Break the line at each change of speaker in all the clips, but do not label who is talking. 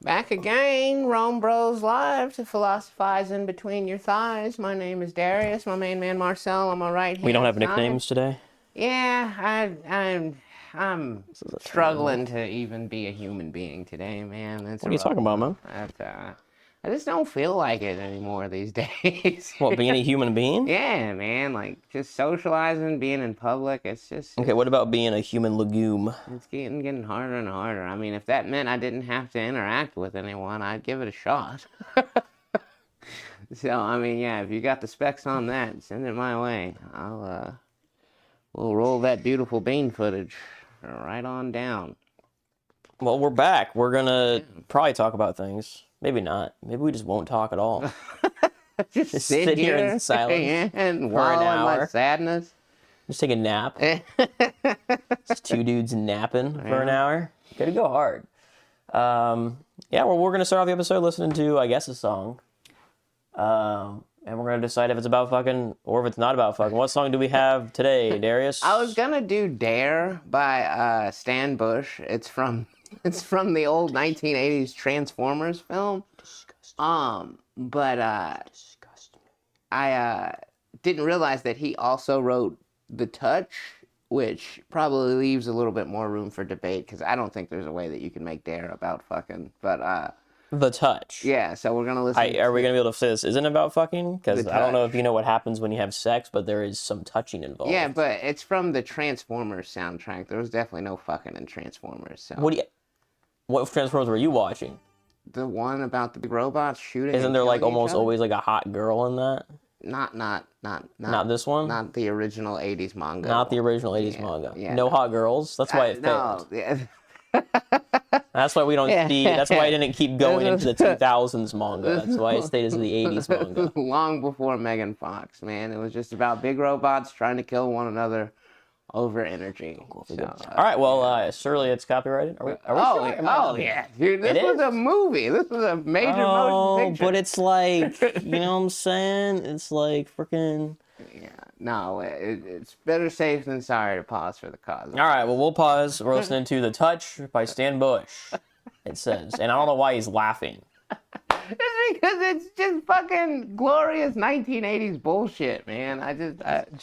Back again, RomeBros live to philosophize in between your thighs. My name is Darius, my main man Marcel on my right hand.
We don't have nicknames today?
Yeah, I'm struggling to even be a human being today, man.
What are you talking about, man?
I just don't feel like it anymore these days.
What, being a human being?
Yeah, man, like just socializing, being in public, it's just...
Okay, what about being a human legume?
It's getting harder and harder. I mean, if that meant I didn't have to interact with anyone, I'd give it a shot. So, I mean, yeah, if you got the specs on that, send it my way. We'll roll that beautiful bean footage right on down.
Well, we're back. We're gonna probably talk about things. Maybe not. Maybe we just won't talk at all.
Just sit here
in silence
and
for an
wallow in my
hour.
Sadness.
Just take a nap. Just two dudes napping for an hour. Gotta go hard. Yeah, well, we're gonna start off the episode listening to, I guess, a song. And we're gonna decide if it's about fucking or if it's not about fucking. What song do we have today, Darius?
I was gonna do "Dare" by Stan Bush. It's from the old 1980s Transformers film. But I didn't realize that he also wrote "The Touch," which probably leaves a little bit more room for debate because I don't think there's a way that you can make "Dare" about fucking. But
The Touch.
Yeah, so we're gonna listen.
Are we gonna be able to say this isn't about fucking? Because I don't know
Touch.
if you know what happens when you have sex, but there is some touching involved.
Yeah, but it's from the Transformers soundtrack. There was definitely no fucking in Transformers. So.
What Transformers were you watching?
The one about the big robots shooting.
Isn't there like almost always like a hot girl in that?
Not
this one?
Not the original 80s manga.
Not the original 80s manga.
Yeah.
No hot girls. That's why it failed.
No, yeah.
That's why we don't see. That's why I didn't keep going into the 2000s manga. That's why it stayed as the 80s manga.
Long before Megan Fox, man. It was just about big robots trying to kill one another over energy. So,
all right, well, surely it's copyrighted. Are we sure?
Oh, yeah. Dude, this was a movie. This was a major motion picture.
But it's like, you know what I'm saying? It's like freaking...
Yeah, no, it's better safe than sorry to pause for the cause.
All right, well, we'll pause. We're listening to The Touch by Stan Bush, it says. And I don't know why he's laughing.
It's because it's just fucking glorious 1980s bullshit, man.
It's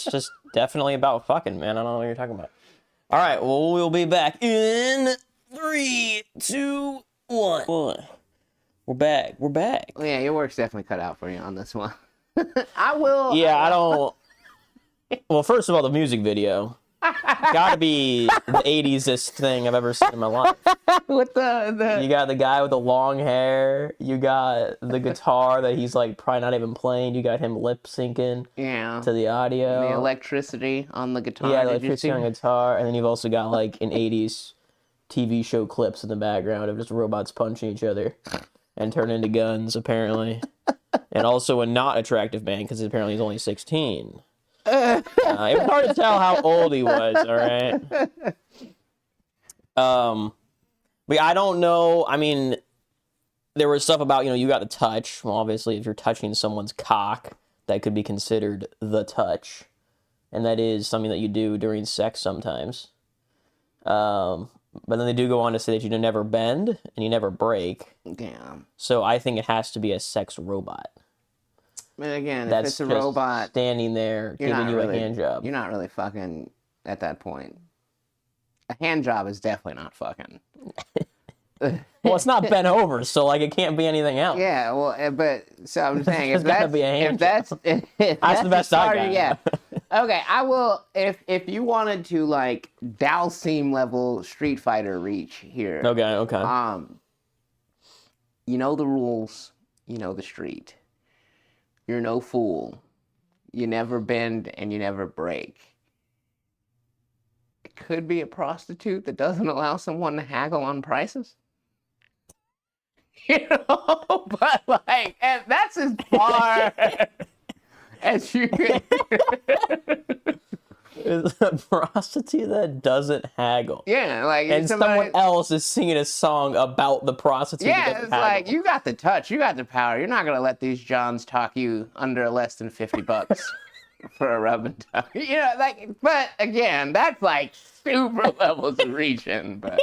just definitely about fucking, man. I don't know what you're talking about. All right, well, we'll be back in 3, 2, 1. We're back.
Well, yeah, your work's definitely cut out for you on this one. I will.
Yeah, I don't. Well, first of all, the music video. Gotta be the 80s-est thing I've ever seen in my life.
With the
You got the guy with the long hair. You got the guitar that he's like probably not even playing. You got him lip syncing to the audio.
The electricity on the guitar.
Yeah, electricity on guitar. And then you've also got like an 80s TV show clips in the background of just robots punching each other and turn into guns, apparently. And also a not attractive man because apparently he's only 16. It was hard to tell how old he was, all right? But I don't know. I mean, there was stuff about, you got the touch. Well, obviously, if you're touching someone's cock, that could be considered the touch. And that is something that you do during sex sometimes. But then they do go on to say that you never bend and you never break.
Damn.
So I think it has to be a sex robot.
But again,
That's
if it's a robot
standing there giving you a hand job.
You're not really fucking at that point. A hand job is definitely not fucking.
Well, it's not bent over, so like it can't be anything else.
Yeah, well, but so I'm saying if
gotta be a hand
that's
job.
if
That's the best I got.
Yeah. Okay, I will if you wanted to like Dalsim level Street Fighter reach here.
Okay.
You know the rules, you know the street. You're no fool. You never bend and you never break. It could be a prostitute that doesn't allow someone to haggle on prices. But like, and that's as far as you could.
Is a prostitute that doesn't haggle.
Yeah, like
and someone else is singing a song about the prostitute.
Yeah, it's like you got the touch, you got the power. You're not gonna let these Johns talk you under less than $50 for a rub and tug. But again, that's like super levels of reaching. But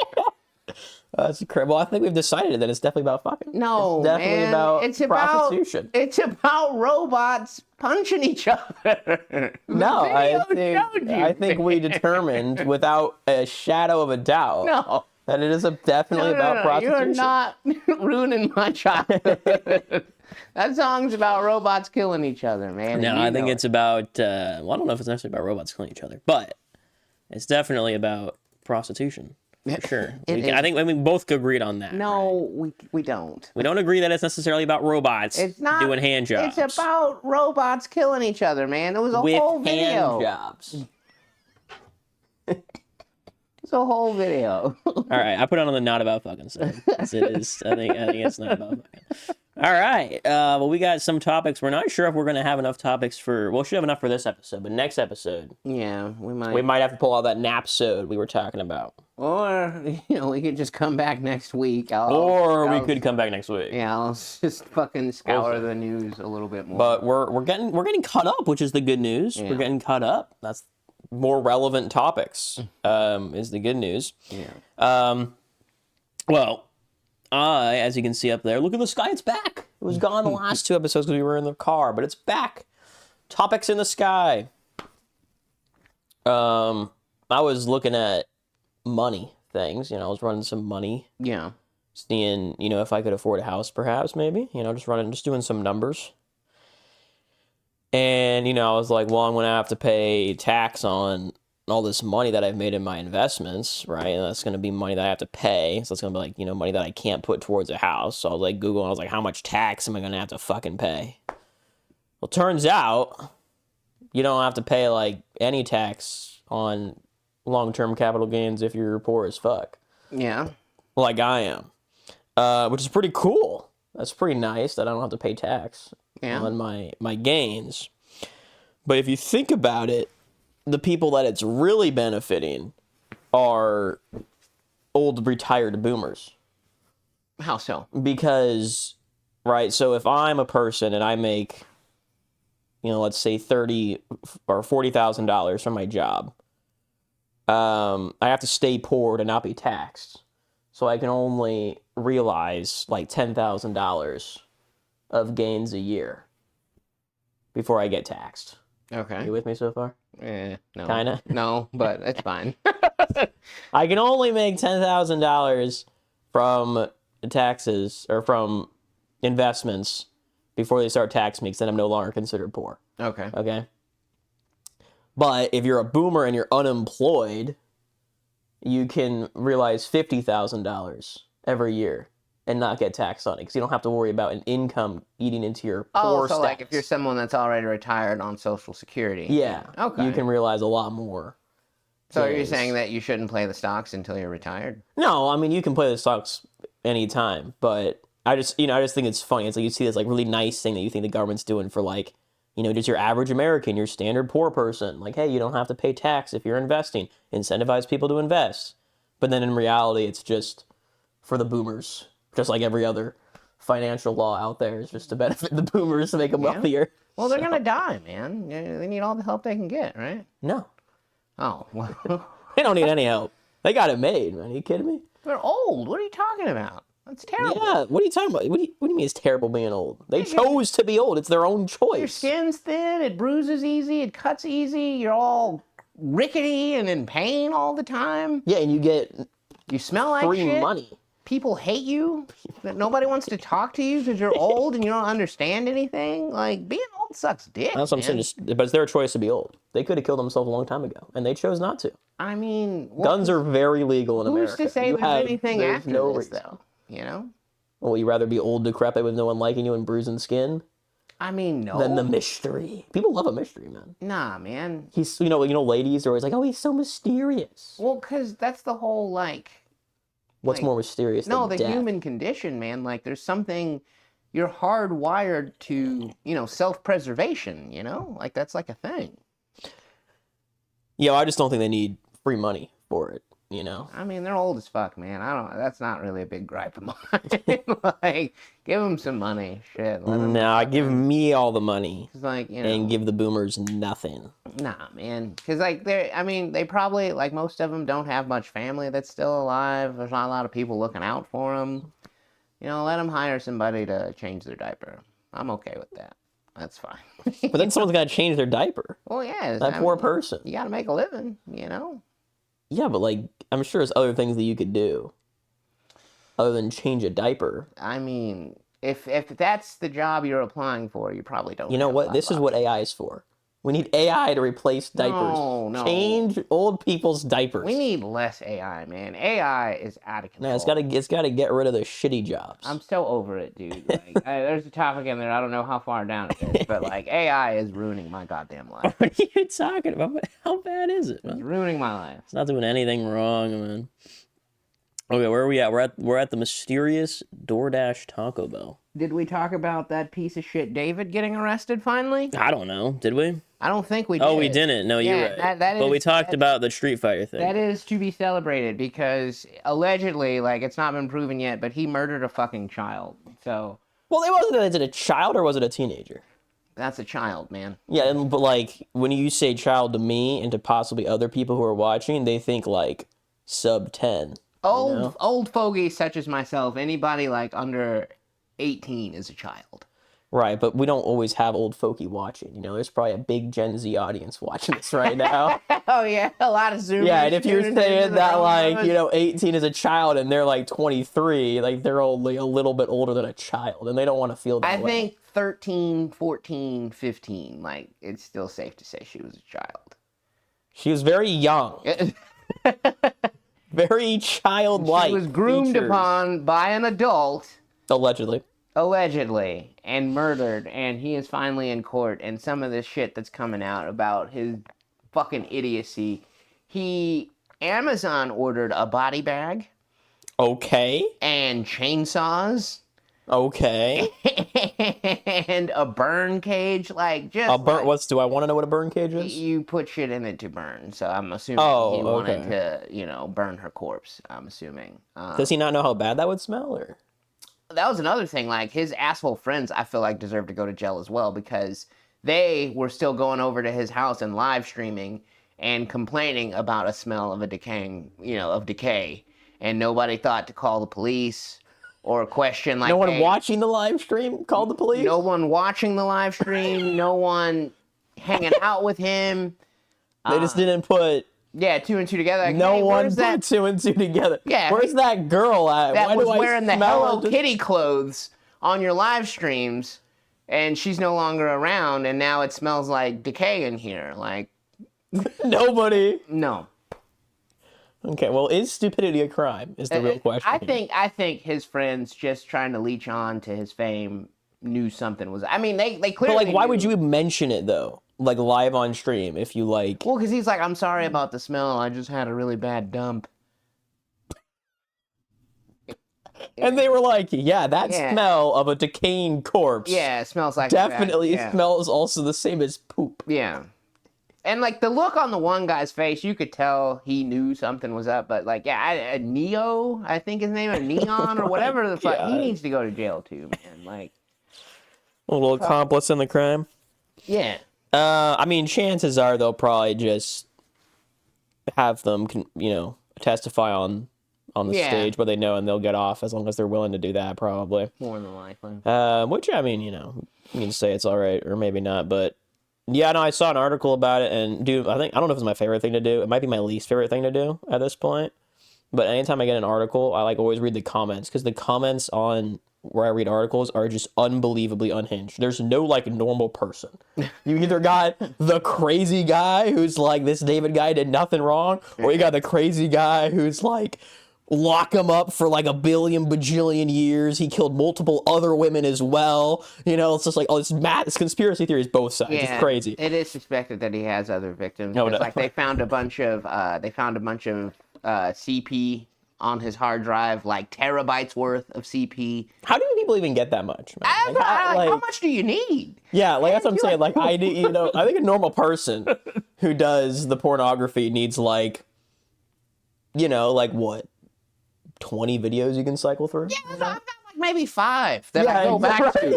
That's incredible. Well, I think we've decided that it's definitely about fucking.
No,
it's definitely
man.
about
It's
prostitution.
It's about robots punching each other.
No, I think
man.
we determined without a shadow of a doubt
No.
that it is definitely about prostitution.
You're not ruining my childhood. That song's about robots killing each other, man.
No, I think it's about. Well, I don't know if it's necessarily about robots killing each other, but it's definitely about prostitution. For sure. I think we both agreed on that.
No,
right?
we don't.
We don't agree that it's necessarally about robots doing hand jobs.
It's about robots killing each other, man. It was a whole video.
Hand jobs.
It's a whole video.
All right, I put it on the not about fucking side. It is. I think it's not about fucking. All right. Well, we got some topics. We're not sure if we're going to have enough topics for. Well, we should have enough for this episode, but next episode.
Yeah, we might.
We might have to pull out that napsode we were talking about.
Or we could just come back next week.
We could come back next week.
Yeah, I'll just fucking scour the news a little bit more.
But we're getting caught up, which is the good news. Yeah. We're getting caught up. That's more relevant topics. Is the good news.
Yeah.
Well. As you can see up there, look at the sky, it's back. It was gone the last 2 episodes because we were in the car, but it's back. Topics in the sky. I was looking at money things, I was running some money.
Yeah.
Seeing, if I could afford a house perhaps, maybe, just doing some numbers. And, I was like, well, I'm going to have to pay tax on all this money that I've made in my investments, right? And that's going to be money that I have to pay. So it's going to be like, money that I can't put towards a house. So I was like, Google, and I was like, how much tax am I going to have to fucking pay? Well, turns out you don't have to pay like any tax on long-term capital gains if you're poor as fuck.
Yeah.
Like I am. Which is pretty cool. That's pretty nice that I don't have to pay tax on my gains. But if you think about it, the people that it's really benefiting are old retired boomers.
How so?
Because, right, so if I'm a person and I make, let's say $30,000 or $40,000 from my job, I have to stay poor to not be taxed. So I can only realize like $10,000 of gains a year before I get taxed.
Okay.
Are you with me so far?
No.
Kinda?
No, but it's fine.
I can only make $10,000 from taxes or from investments before they start taxing me, because then I'm no longer considered poor.
Okay.
Okay? But if you're a boomer and you're unemployed, you can realize $50,000 every year and not get taxed on it, because you don't have to worry about an income eating into your poor
so
status.
like if you're someone that's already retired on Social Security.
Yeah.
Okay.
You can realize a lot more.
So are you saying that you shouldn't play the stocks until you're retired?
No, I mean, you can play the stocks anytime, but I just think it's funny. It's like you see this like really nice thing that you think the government's doing for like, just your average American, your standard poor person. Like, hey, you don't have to pay tax if you're investing. Incentivize people to invest. But then in reality, it's just for the boomers. Just like every other financial law out there is just to benefit the boomers to make them wealthier.
Well, they're going to die, man. They need all the help they can get, right?
No.
Oh, well.
They don't need any help. They got it made, man. Are you kidding me?
They're old. What are you talking about? That's terrible.
Yeah, what are you talking about? What do you mean it's terrible being old? They chose to be old. It's their own choice.
Your skin's thin. It bruises easy. It cuts easy. You're all rickety and in pain all the time.
Yeah, and
you smell like
free
shit.
money.
People hate you. That nobody wants to talk to you because you're old and you don't understand anything. Like, being old sucks dick.
That's what I'm saying. But it's their choice to be old. They could have killed themselves a long time ago, and they chose not to.
I mean,
guns are very legal in America.
Who's to say there's anything after this, though? Well,
you rather be old, decrepit, with no one liking you and bruising skin?
I mean, no.
Than the mystery. People love a mystery, man.
Nah, man.
He's, ladies are always like, oh, he's so mysterious.
Well, because that's the whole, like...
What's more mysterious than death?
Human condition, man. Like, there's something... You're hardwired to, self-preservation, Like, that's like a thing.
Yeah, I just don't think they need free money for it. you know.
I mean, they're old as fuck, man. That's not really a big gripe of mine. Like, give them some money. Shit. Let them
Nah, give me all the money.
It's like,
and give the boomers nothing.
Nah, man. Because, like, they probably, like, most of them don't have much family that's still alive. There's not a lot of people looking out for them. Let them hire somebody to change their diaper. I'm okay with that. That's fine.
But then someone's got to change their diaper.
Well, yeah.
That poor person.
You got to make a living,
Yeah, but, like, I'm sure there's other things that you could do other than change a diaper.
I mean, if that's the job you're applying for, you probably don't.
You know what? This is what AI is for. We need AI to replace diapers.
No.
Change old people's diapers.
We need less AI, man. AI is out of control.
No, it's got to get rid of the shitty jobs.
I'm so over it, dude. Like, there's a topic in there. I don't know how far down it is, but like AI is ruining my goddamn life.
What are you talking about? How bad is it, man?
It's ruining my life.
It's not doing anything wrong, man. Okay, where are we at? We're at the mysterious DoorDash Taco Bell.
Did we talk about that piece of shit David getting arrested finally?
I don't know. Did we?
I don't think we did.
Oh, we didn't. No, you're right. But we talked about the Street Fighter thing.
That is to be celebrated because allegedly, like, it's not been proven yet, but he murdered a fucking child. So.
Well, it wasn't. Is it a child or was it a teenager?
That's a child, man.
Yeah, but like when you say child to me and to possibly other people who are watching, they think like sub 10.
Old fogies such as myself, anybody like under 18 is a child.
Right, but we don't always have old folky watching. There's probably a big Gen Z audience watching this right now.
Oh, yeah, a lot of Zoomers.
Yeah, and if you're saying that, like, 18 is a child and they're like 23, like, they're only a little bit older than a child, and they don't want to feel that way.
I think 13, 14, 15, like, it's still safe to say she was a child.
She was very young. Very childlike.
She was groomed upon by an adult. Allegedly, and murdered, and he is finally in court, and some of this shit that's coming out about his fucking idiocy. Amazon ordered a body bag.
Okay.
And chainsaws.
Okay.
And a burn cage, like, just
a burn. Do I want to know what a burn cage is?
You put shit in it to burn, so I'm assuming he wanted to, burn her corpse. I'm assuming.
Does he not know how bad that would smell, or?
That was another thing. Like, his asshole friends, I feel like, deserve to go to jail as well because they were still going over to his house and live streaming and complaining about a smell of decay, and nobody thought to call the police. Or question, like,
no one watching the live stream called the police?
No one watching the live stream. No one hanging out with him.
They just didn't put...
Yeah, 2 and 2 together. Like,
no one put 2 and 2 together.
Yeah.
Where's that girl at?
That was wearing the Hello Kitty clothes on your live streams, and she's no longer around, and now it smells like decay in here. Like...
Nobody.
No.
Okay, well, is stupidity a crime? Is the real question.
I think his friends just trying to leech on to his fame knew something was. I mean, they clearly.
But like, why would you mention it though? Like live on stream, if you like.
Well, because he's like, I'm sorry about the smell. I just had a really bad dump.
And they were like, yeah, that smell of a decaying corpse.
Yeah, it smells like
definitely smells also the same as poop.
Yeah. And, like, the look on the one guy's face, you could tell he knew something was up. But, like, Neo, I think his name is Neon or whatever the fuck. He needs to go to jail, too, man. Like,
a little accomplice in the crime?
Yeah.
I mean, chances are they'll probably just have them, testify on the stage, but they know, and they'll get off as long as they're willing to do that, probably.
More than likely.
Which, I mean, you can say it's all right, or maybe not, but... Yeah, no, I saw an article about it, and dude, I don't know if it's my favorite thing to do. It might be my least favorite thing to do at this point. But anytime I get an article, I always read the comments, because the comments on where I read articles are just unbelievably unhinged. There's no normal person. You either got the crazy guy who's like, this David guy did nothing wrong, or you got the crazy guy who's like, lock him up for a billion bajillion years. He killed multiple other women as well. It's just like, it's conspiracy theories both sides. It's crazy.
It is suspected that he has other victims. No. Like they found a bunch of CP on his hard drive, like terabytes worth of CP.
How do people even get that much, man?
How much do you need?
Yeah, that's what I'm saying. I need, I think a normal person who does the pornography needs you know, like what, 20 videos you can cycle through?
Yeah, I've got like maybe 5 that
Yeah,
I go back
right,
to.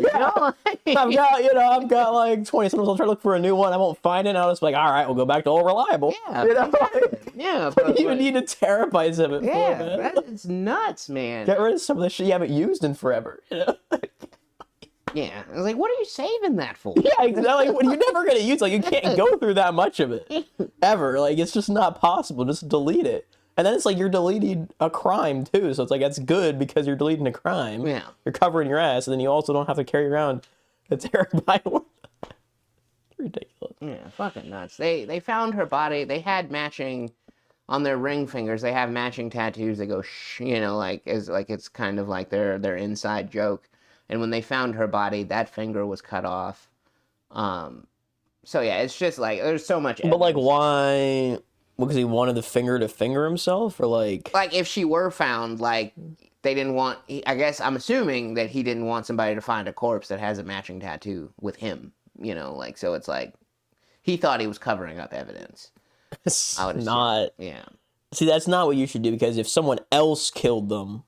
You know?
I've got like 20. Sometimes I'll try to look for a new one. I won't find it. And I'll just be like, all right, we'll go back to Old Reliable.
Yeah,
You know?
yeah.
What do you need 1 terabyte of it for,
Yeah,
man?
it's nuts, man.
Get rid of some of the shit you haven't used in forever. You know?
Yeah, I was like, what are you saving that for?
Yeah, exactly. When you're never gonna use, like, you can't go through that much of it ever. Like, it's just not possible. Just delete it. And then it's like you're deleting a crime too. So it's like that's good because you're deleting a crime.
Yeah.
You're covering your ass, and then you also don't have to carry around a terabyte. Ridiculous.
Yeah, fucking nuts. They found her body. They had matching on their ring fingers. They have matching tattoos that go you know, like as like it's kind of like their inside joke. And when they found her body, that finger was cut off. So yeah, it's just like there's so much evidence.
But like, why? Because he wanted the finger to finger himself, or like
if she were found, like they didn't want. I guess I'm assuming that he didn't want somebody to find a corpse that has a matching tattoo with him. You know, like so it's like he thought he was covering up evidence.
it's
I would assume.
not.
Yeah.
See, that's not what you should do, because if someone else killed them,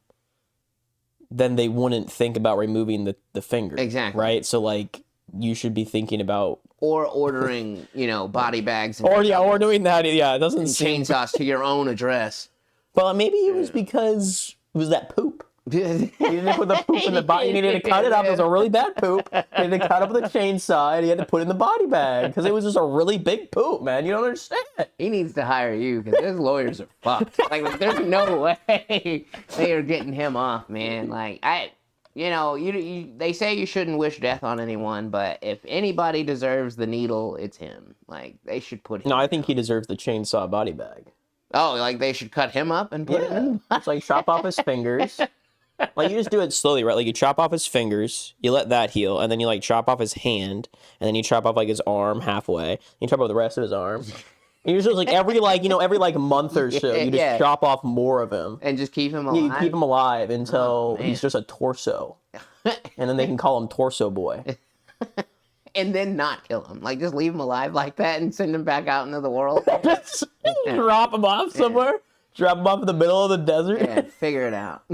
then they wouldn't think about removing the finger.
Exactly.
Right? So like you should be thinking about
Or ordering, you know, body bags and
or doing that. Yeah, it doesn't seem.
chainsaws to your own address.
But maybe it was because it was that poop. You didn't put the poop in the body. You needed to cut it up. It was a really bad poop. You had to cut up with a chainsaw, and you had to put it in the body bag because it was just a really big poop, man. You don't understand.
He needs to hire you because his lawyers are fucked. Like, there's no way they are getting him off, man. Like, you know, they say you shouldn't wish death on anyone, but if anybody deserves the needle, it's him. Like, they should put him.
No, I think he deserves the chainsaw body bag.
Oh, like they should cut him up and put him in.
It's like chop off his fingers. Like, you just do it slowly, right? Like, you chop off his fingers, you let that heal, and then you, like, chop off his hand, and then you chop off, like, his arm halfway. You chop off the rest of his arm. And you're just, like, every month or so, you just chop off more of him.
And just keep him alive?
You keep him alive until he's just a torso. And then they can call him Torso Boy.
And then not kill him. Like, just leave him alive like that and send him back out into the world.
Just drop him off somewhere. Drop him off in the middle of the desert.
Yeah, figure it out.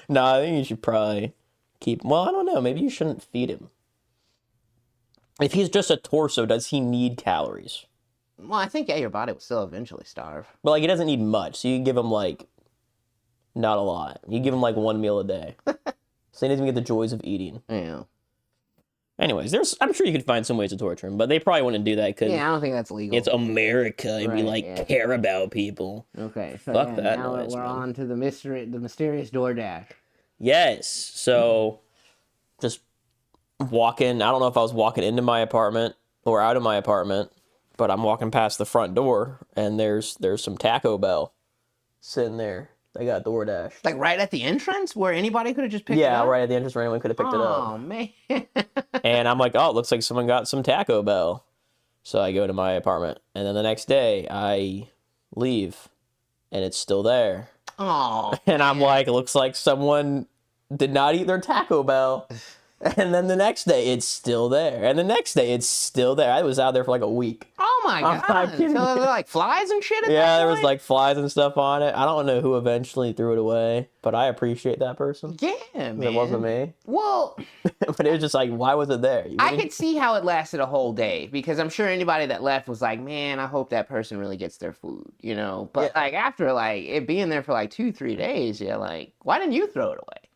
No, I think you should probably keep... Well, I don't know. Maybe you shouldn't feed him. If he's just a torso, does he need calories?
Well, I think, yeah, your body will still eventually starve.
But, like, he doesn't need much. So you give him, like, not a lot. You give him, like, 1 meal a day. So he doesn't get the joys of eating.
Yeah.
Anyways, I'm sure you could find some ways to torture him, but they probably wouldn't do that because
Yeah, I don't think that's legal.
it's America and we,
Right,
like,
yeah.
care about people.
Okay, so
Fuck that
now
noise,
we're
man.
on to the mysterious DoorDash.
Yes. So, just walking. I don't know if I was walking into my apartment or out of my apartment, but I'm walking past the front door, and there's some Taco Bell sitting there. They got DoorDash.
Like right at the entrance where anybody could have just picked it
Yeah,
up?
right at the entrance where anyone could have picked it up.
Oh, man.
And I'm like, oh, it looks like someone got some Taco Bell. So I go to my apartment, and then the next day I leave, and it's still there.
Oh.
And I'm like, it looks like someone did not eat their Taco Bell. And then the next day, it's still there. And the next day, it's still there. I was out there for like a week.
Oh, my
I'm
God.
not
So
kidding
there
you.
were like flies and shit in
Yeah, there was like flies and stuff on it. I don't know who eventually threw it away, but I appreciate that person.
Yeah, man.
It wasn't me.
Well,
But it was just like, why was it there? You
I
mean?
could see how it lasted a whole day because I'm sure anybody that left was like, man, I hope that person really gets their food, you know? But
Yeah.
like after like it being there for like 2-3 days, you're like, why didn't you throw it away?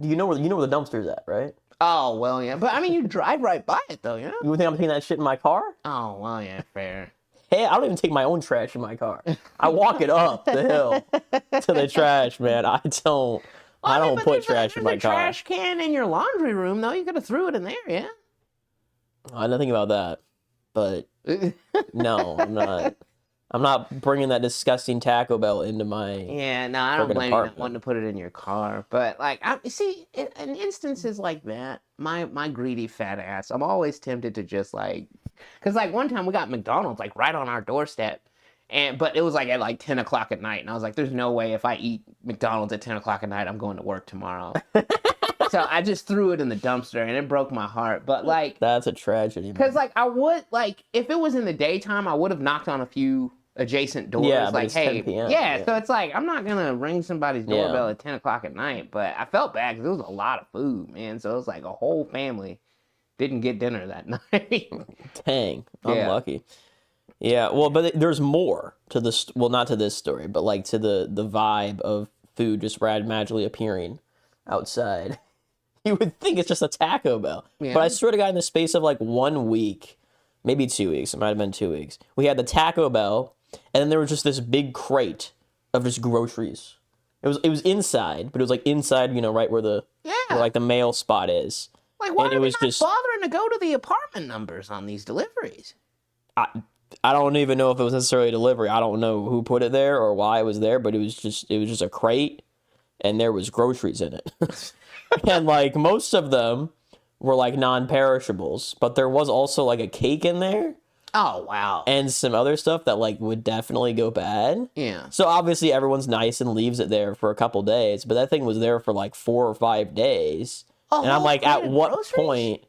You know where the dumpster's at, right?
Oh, well, yeah. But I mean, you drive right by it though, you know?
You think I'm taking that shit in my car?
Oh, well, yeah, fair.
Hey, I don't even take my own trash in my car. I walk it up the hill to the trash, man. I don't
But
put
there's
trash in my
there's a
car.
trash can in your laundry room, though. You could have threw it in there, yeah?
I didn't think about that, but no, I'm not bringing that disgusting Taco Bell into my.
Yeah, no, I don't
Friggin'
blame you not
apartment.
wanting to put it in your car. But, like, see, in instances like that, my greedy fat ass, I'm always tempted to just, like... Because, like, one time we got McDonald's, like, right on our doorstep. But it was, like, at, like, 10 o'clock at night. And I was like, there's no way if I eat McDonald's at 10 o'clock at night, I'm going to work tomorrow. So I just threw it in the dumpster, and it broke my heart. But, like...
That's a tragedy.
Because, like, I would, like, if it was in the daytime, I would have knocked on a few adjacent doors.
Yeah, but
like,
it's
hey,
10 p.m.,
yeah,
yeah.
So it's like I'm not gonna ring somebody's
Yeah.
doorbell at 10 o'clock at night. But I felt bad because it was a lot of food, man. So it was like a whole family didn't get dinner that night.
Dang,
Yeah.
unlucky. Yeah, well, but there's more to this. Well, not to this story, but like to the vibe of food just magically appearing outside. You would think it's just a Taco Bell,
Yeah.
but I swear to God, in the space of like 1 week, maybe 2 weeks, it might have been 2 weeks, we had the Taco Bell, and then there was just this big crate of just groceries. It was inside, but it was like inside, you know, right where the where like the mail spot is.
Like, why
And
are
it
they
was
not
just
bothering to go to the apartment numbers on these deliveries?
I don't even know if it was necessarily a delivery. I don't know who put it there or why it was there, but it was just a crate, and there was groceries in it. And like most of them were like non-perishables, but there was also like a cake in there
Oh, wow.
and some other stuff that like would definitely go bad.
Yeah.
So obviously everyone's nice and leaves it there for a couple days, but that thing was there for like 4 or 5 days. And I'm
whole
like, at
crate of
what
groceries?
point?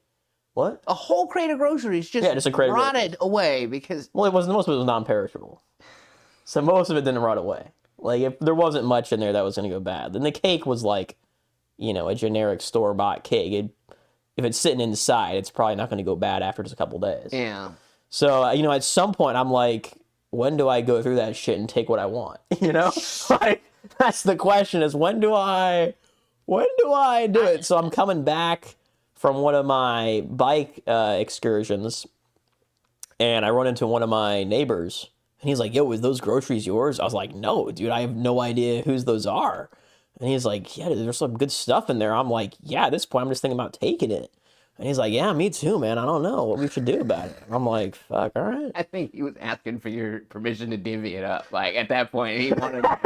What?
A whole crate of groceries just,
Yeah, just a crate of
rotted away because
Well, it wasn't. Most of it was non-perishable, so most of it didn't rot away. Like if there wasn't much in there that was going to go bad, then the cake was like, you know, a generic store-bought cake. If it's sitting inside, it's probably not going to go bad after just a couple days.
yeah.
So you know, at some point, I'm like, when do I go through that shit and take what I want? You know, like that's the question: is when do I do it? So I'm coming back from one of my bike excursions, and I run into one of my neighbors, and he's like, yo, is those groceries yours? I was like, no, dude, I have no idea whose those are. And he's like, yeah, there's some good stuff in there. I'm like, yeah, at this point, I'm just thinking about taking it. And he's like, yeah, me too, man. I don't know what we should do about it. I'm like, fuck, all right.
I think he was asking for your permission to divvy it up. Like, at that point, he wanted to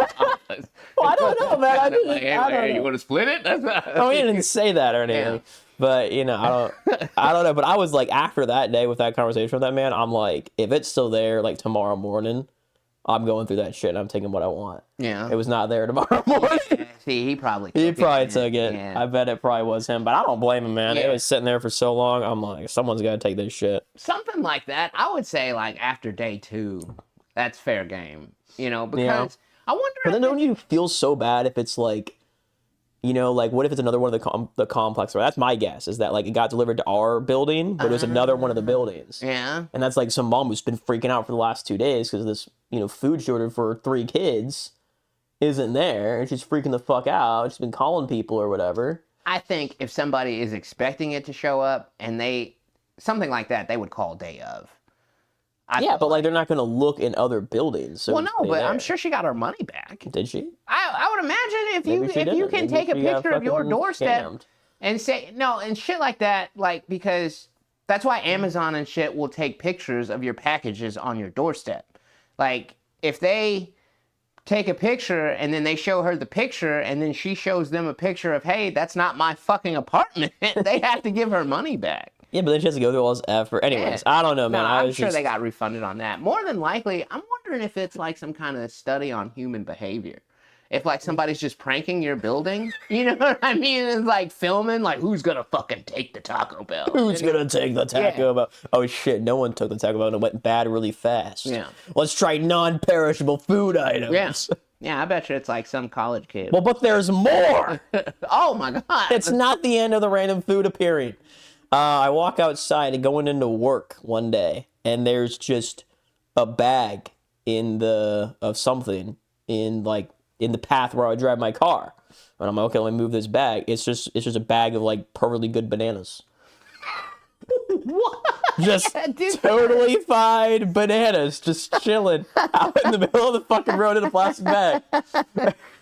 Well, I don't know, man. I
like, hey,
don't
man,
know.
you want to split it? That's not...
Oh, he didn't say that or anything.
Yeah.
But, you know, I don't know. But I was like, after that day with that conversation with that man, I'm like, if it's still there, like, tomorrow morning, I'm going through that shit and I'm taking what I want.
Yeah.
It was not there tomorrow morning.
See, he probably
He
took
probably
it.
took it.
Yeah.
I bet it probably was him. But I don't blame him, man. It
Yeah.
was sitting there for so long. I'm like, someone's got to take this shit.
Something like that. I would say, like, after day 2, that's fair game. You know, because I wonder
But
if
then don't you feel so bad if it's like, you know, like what if it's another one of the complex? Or that's my guess, is that like it got delivered to our building, but it was another one of the buildings.
Yeah.
And that's like some mom who's been freaking out for the last 2 days because this, you know, food she ordered for 3 kids isn't there, and she's freaking the fuck out. She's been calling people or whatever.
I think if somebody is expecting it to show up and something like that, they would call day of.
Yeah, but like they're not gonna look in other buildings. So
Well, no,
stay
but
there.
I'm sure she got her money back.
Did she?
I would imagine
Maybe she
if you
didn't.
can
Maybe
take a
she got
picture of your
fucking
doorstep
scammed.
and say no and shit like that, like, because that's why Amazon and shit will take pictures of your packages on your doorstep. Like, if they take a picture and then they show her the picture and then she shows them a picture of, hey, that's not my fucking apartment, they have to give her money back.
Yeah, but then she has to go through all this effort. Anyways, I don't know, man.
No,
I
I'm
was
sure
just...
they got refunded on that. More than likely, I'm wondering if it's like some kind of study on human behavior. If like somebody's just pranking your building, you know what I mean? It's like filming, like, who's gonna fucking take the Taco Bell?
Who's gonna take the Taco Bell? Oh shit, no one took the Taco Bell and it went bad really fast.
Yeah.
Let's try non-perishable food items.
Yeah. Yeah, I bet you it's like some college kid.
Well, but there's more!
Oh my god.
It's not the end of the random food appearing. I walk outside and going into work one day, and there's just a bag of something in the path where I drive my car. And I'm like, okay, let me move this bag. It's just a bag of like perfectly good bananas.
What?
Just
Yeah, dude.
totally fine bananas, just chilling out in the middle of the fucking road in a plastic bag.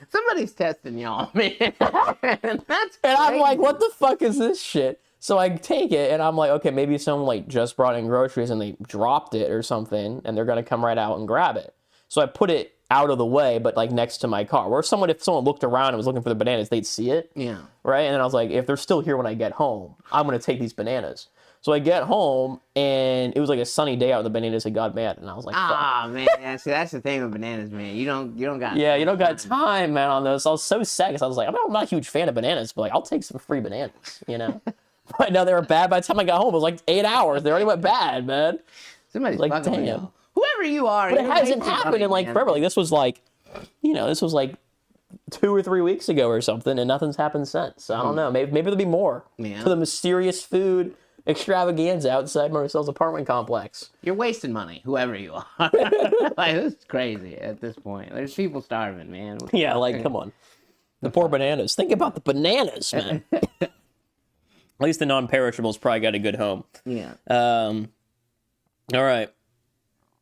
Somebody's testing y'all, man. That's
And I'm
crazy.
like, what the fuck is this shit? So I take it, and I'm like, okay, maybe someone like just brought in groceries and they dropped it or something, and they're gonna come right out and grab it. So I put it out of the way, but like next to my car. Where if someone looked around and was looking for the bananas, they'd see it.
Yeah.
Right? And then I was like, if they're still here when I get home, I'm gonna take these bananas. So I get home, and it was like a sunny day out, and the bananas had got bad, and I was like, fuck.
Ah, man. See, that's the thing with bananas, man. You don't got.
Yeah, you don't got time, man, on those. I was so sad because I was like, I'm not a huge fan of bananas, but like, I'll take some free bananas, you know? But no, they were bad. By the time I got home, it was like 8 hours. They already went bad, man.
Somebody's
Like,
fucking with
damn.
y'all. Whoever whoever you are.
But it
you're
hasn't
wasting
happened
money,
in like
man.
forever. Like this was like 2 or 3 weeks ago or something, and nothing's happened since. I don't know. Maybe there'll be more
Yeah.
to the mysterious food extravaganza outside Marcel's apartment complex.
You're wasting money, whoever you are. Like, this is crazy at this point. There's people starving, man.
Yeah, like come on. The poor bananas. Think about the bananas, man. At least the non-perishables probably got a good home.
Yeah.
All right.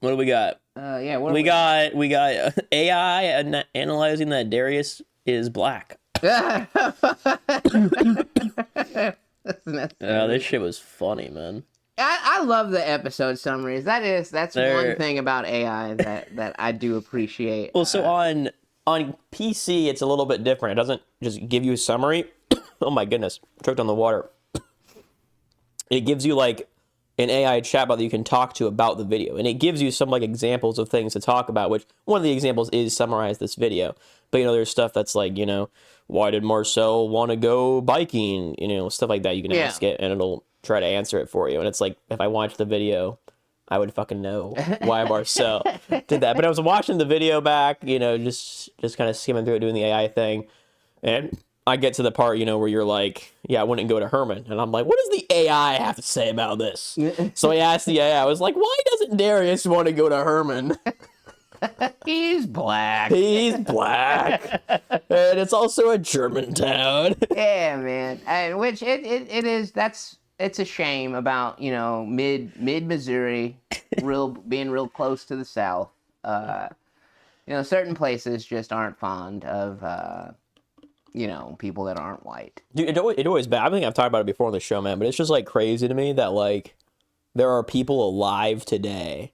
What do we got?
Yeah. What
We got AI analyzing that Darius is black. This shit was funny, man.
I love the episode summaries. That's one thing about AI that I do appreciate.
Well, so on PC, it's a little bit different. It doesn't just give you a summary. Oh my goodness, choked on the water. It gives you like an AI chatbot that you can talk to about the video, and it gives you some like examples of things to talk about. Which one of the examples is summarize this video. But there's stuff that's like why did Marcel want to go biking? Stuff like that. You can ask it, and it'll try to answer it for you. And it's like if I watched the video, I would fucking know why Marcel did that. But I was watching the video back, just kind of skimming through it, doing the AI thing, and I get to the part, where you're like, yeah, I wouldn't go to Herman. And I'm like, what does the AI have to say about this? So I asked the AI, I was like, why doesn't Darius want to go to Herman?
He's black.
He's black. And it's also a German town.
Yeah, man. And which it is, it's a shame about, mid Missouri, being real close to the South. Certain places just aren't fond of, people that aren't white.
Dude, it always bad. I think I've talked about it before on the show, man, but it's just like crazy to me that like there are people alive today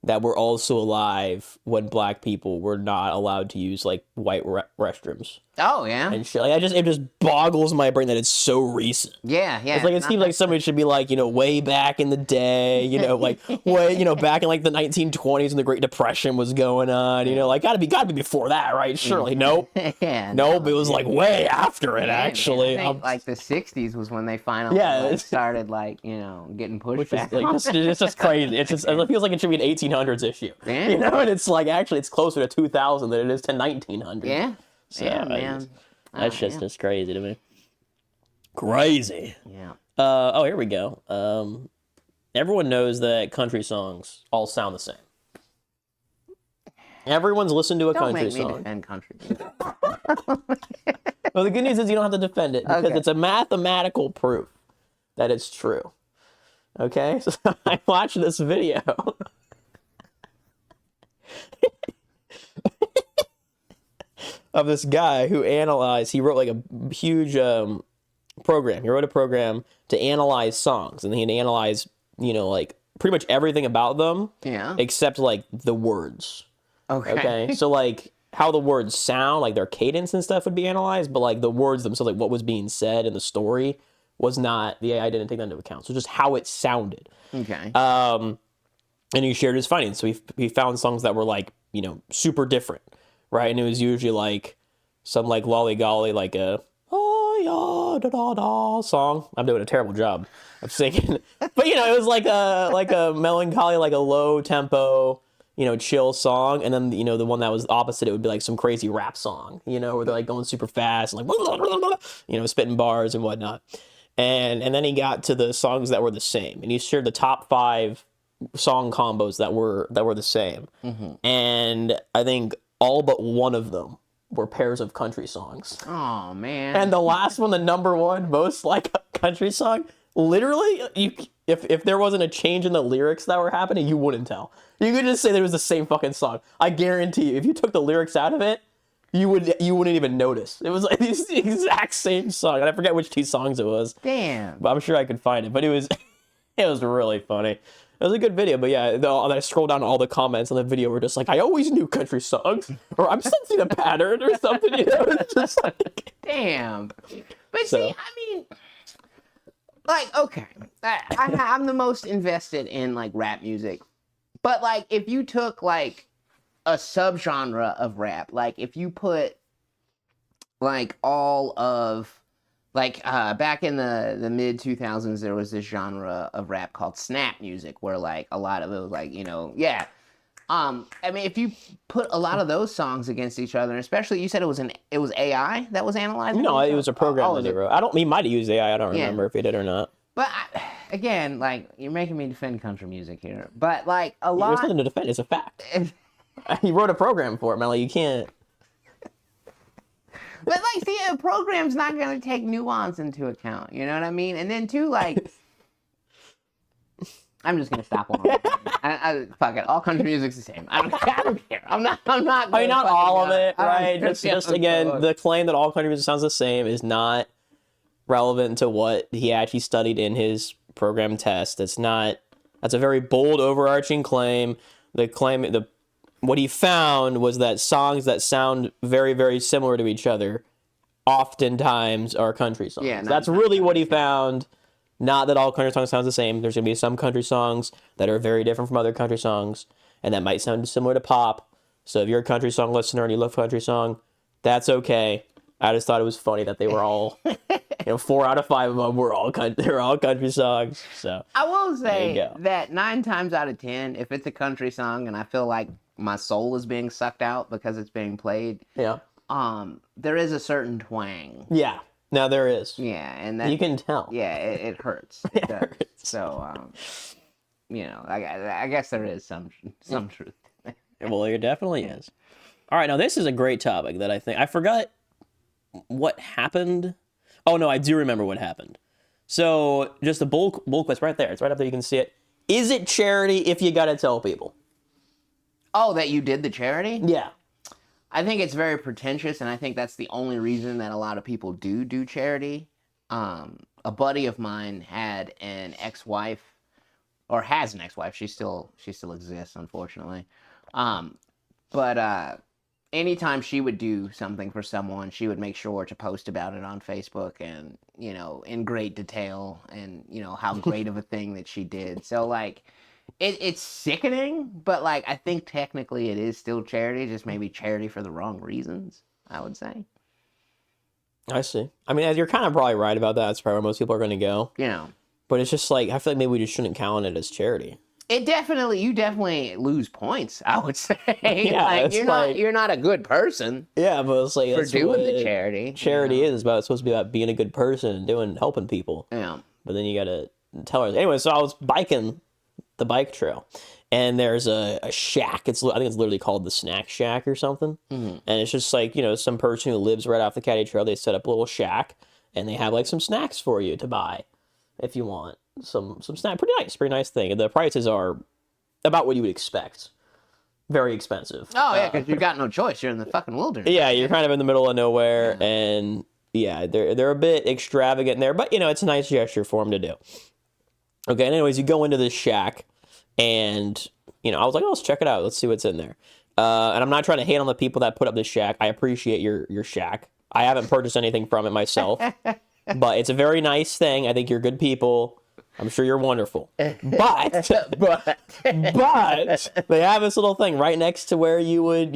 that were also alive when black people were not allowed to use like white restrooms.
Oh yeah.
And shit. Like it just boggles my brain that it's so recent.
Yeah.
It's like it seems like somebody should be like, way back in the day, like way, back in like the 1920s when the Great Depression was going on, like gotta be before that, right? Surely. Nope.
Yeah.
Nope, it was like way after it, actually.
Man, I think like the 60s was when they finally started like, getting pushed back.
It's just crazy. It feels like it should be an 1800s issue.
Yeah.
And it's like actually it's closer to 2000 than it is to 1900.
Yeah.
So,
yeah, man.
That's just crazy to me. Crazy.
Yeah.
Here we go. Everyone knows that country songs all sound the same. Everyone's listened to a country song.
Don't make me defend country music.
Well, the good news is you don't have to defend it because it's a mathematical proof that it's true. Okay? So I watched this video. Of this guy who he wrote like a huge program. He wrote a program to analyze songs, and he'd analyze, like pretty much everything about them, except like the words. Okay. So like how the words sound, like their cadence and stuff would be analyzed, but like the words themselves, like what was being said in the story, was not. The AI didn't take that into account. So just how it sounded.
Okay.
And he shared his findings. So he found songs that were like super different. Right, and it was usually like some like lollygolly, like a oh yeah da da da song. I'm doing a terrible job of singing, but it was like a melancholy, like a low tempo, chill song. And then the one that was opposite, it would be like some crazy rap song, where they're like going super fast and like spitting bars and whatnot. And then he got to the songs that were the same, and he shared the top 5 song combos that were the same. Mm-hmm. And I think all but one of them were pairs of country songs.
Oh, man.
And the last one, the number one most like country song, literally, if there wasn't a change in the lyrics that were happening, you wouldn't tell. You could just say there was the same fucking song. I guarantee you, if you took the lyrics out of it, you wouldn't even notice. It was like the exact same song. And I forget which 2 songs it was.
Damn.
But I'm sure I could find it. But it was really funny. It was a good video, but yeah, I scrolled down all the comments on the video were just like, I always knew country songs, or I'm sensing a pattern or something, It's just like...
Damn. But see, I mean, like, okay, I'm the most invested in, like, rap music, but, like, if you took, like, a subgenre of rap, like, if you put, like, all of... Like, back in the mid-2000s, there was this genre of rap called snap music, where, like, a lot of it was, like, I mean, if you put a lot of those songs against each other, and especially you said it was AI that was analyzing.
No,
these
it was a
songs?
program
Oh,
that he wrote. He might have used AI. I don't
Yeah.
remember if he did or not.
But again, like you're making me defend country music here. But like a
There's
lot.
nothing to defend. It's a fact. He wrote a program for it, man. Like you can't.
But like, see, a program's not gonna take nuance into account. You know what I mean? And then too, like, I'm just gonna stop on. Fuck it. All country music's the same. I don't care. I'm not.
I mean, not all of it, right? Just again,
the
the claim that all country music sounds the same is not relevant to what he actually studied in his program test. It's not. That's a very bold, overarching claim. What he found was that songs that sound very, very similar to each other oftentimes are country songs.
Yeah,
that's really what he found. Not that all country songs sound the same. There's going to be some country songs that are very different from other country songs, and that might sound similar to pop. So if you're a country song listener and you love country song, that's okay. I just thought it was funny that they were all, 4 out of 5 of them were all country songs. So
I will say that 9 times out of 10, if it's a country song and I feel like my soul is being sucked out because it's being played,
yeah,
there is a certain twang.
Yeah, now there is.
Yeah, and that
you can tell.
Yeah, it hurts. It does. So, I guess there is some truth.
Well, there definitely is. All right, now this is a great topic that I forgot what happened. Oh no, I do remember what happened. So just a bull quest right there. It's right up there. You can see it. Is it charity if you gotta tell people?
Oh, that you did the charity?
Yeah.
I think it's very pretentious, and I think that's the only reason that a lot of people do charity. A buddy of mine had an ex-wife, or has an ex-wife. She still exists, unfortunately. But anytime she would do something for someone, she would make sure to post about it on Facebook and, in great detail and, how great of a thing that she did. So, like, it's sickening, but, like, I think technically it is still charity, just maybe charity for the wrong reasons, I would say.
I see. I mean, you're kind of probably right about that. That's probably where most people are going to go. But it's just like, I feel like maybe we just shouldn't count it as charity.
You definitely lose points, I would say.
Yeah,
like, you're not a good person.
Yeah, but it's like
for doing the charity.
Charity is about, it's supposed to be about being a good person and helping people.
Yeah.
But then you got to tell her. Anyway, so I was biking the bike trail, and there's a shack. I think it's literally called the Snack Shack or something.
Mm-hmm.
And it's just like, some person who lives right off the caddy trail. They set up a little shack, and they have like some snacks for you to buy if you want. Some snack, pretty nice thing. The prices are about what you would expect. Very expensive.
Oh yeah, because you got no choice. You're in the fucking wilderness.
Yeah, you're kind of in the middle of nowhere, and yeah, they're a bit extravagant there, but it's a nice gesture for them to do. Okay, and anyways, you go into this shack, and I was like, oh, let's check it out. Let's see what's in there. And I'm not trying to hate on the people that put up this shack. I appreciate your shack. I haven't purchased anything from it myself, but it's a very nice thing. I think you're good people. I'm sure you're wonderful. But they have this little thing right next to where you would,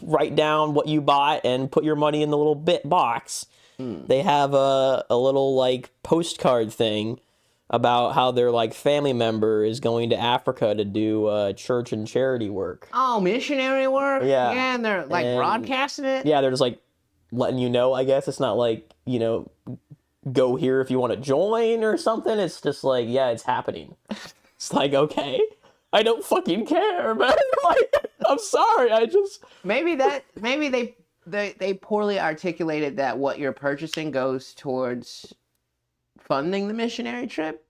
write down what you bought and put your money in the little bit box. They have a little like postcard thing about how their like family member is going to Africa to do church and charity work.
Oh, missionary work?
Yeah.
Yeah, and they're like broadcasting it?
Yeah, they're just like letting you know, I guess. It's not like, go here if you want to join or something. It's just like, yeah, it's happening. It's like, okay, I don't fucking care, man. Like, I'm sorry,
maybe they poorly articulated that what you're purchasing goes towards funding the missionary trip.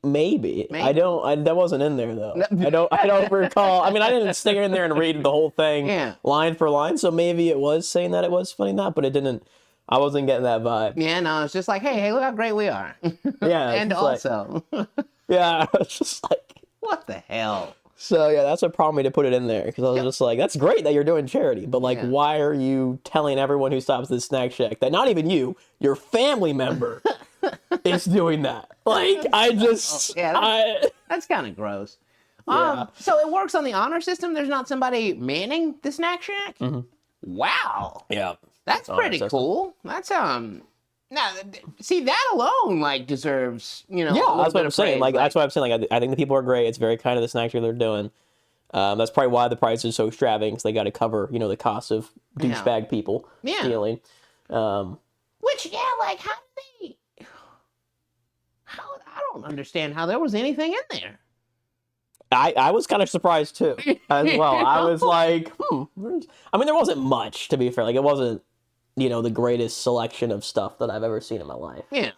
Maybe. That wasn't in there though. I don't recall. I mean, I didn't stick in there and read the whole thing line for line, so maybe it was saying that it was funding that, but it didn't. I wasn't getting that vibe.
Yeah, no, it's just like, hey, look how great we are.
Yeah.
And also.
Yeah, it's just like.
What the hell?
So, yeah, that's what prompted me to put it in there. Because I was just like, that's great that you're doing charity. But, like, why are you telling everyone who stops at the Snack Shack that not even you, your family member, is doing that? Like,
that's kind of gross.
Yeah.
So it works on the honor system? There's not somebody manning the Snack Shack?
Mm-hmm.
Wow.
Yeah.
That's pretty cool. That's now see that alone like deserves
yeah, that's what I'm saying. Like that's what I'm saying. Like I think the people are great. It's very kind of the snack they're doing. That's probably why the price is so extravagant, because they got to cover, the cost of douchebag people stealing.
Which, like, I don't understand how there was anything in there.
I was kind of surprised too, as well. I was like, I mean, there wasn't much, to be fair. Like, it wasn't, the greatest selection of stuff that I've ever seen in my life.
Yeah.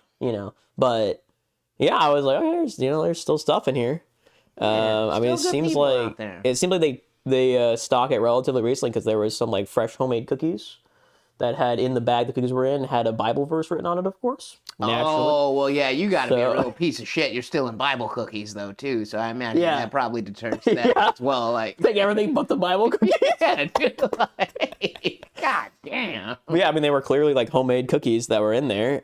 But yeah, I was like, oh, there's still stuff in here. I mean, it seems like they stock it relatively recently, because there was some like fresh homemade cookies that had in the bag the cookies were in, had a Bible verse written on it, of course. Naturally.
Oh, well, yeah, you got to be a real piece of shit. You're stealing Bible cookies, though, too. So I imagine that probably deters that as well. Like,
take everything but the Bible cookies.
Yeah, dude. God damn.
But yeah, I mean, they were clearly like homemade cookies that were in there.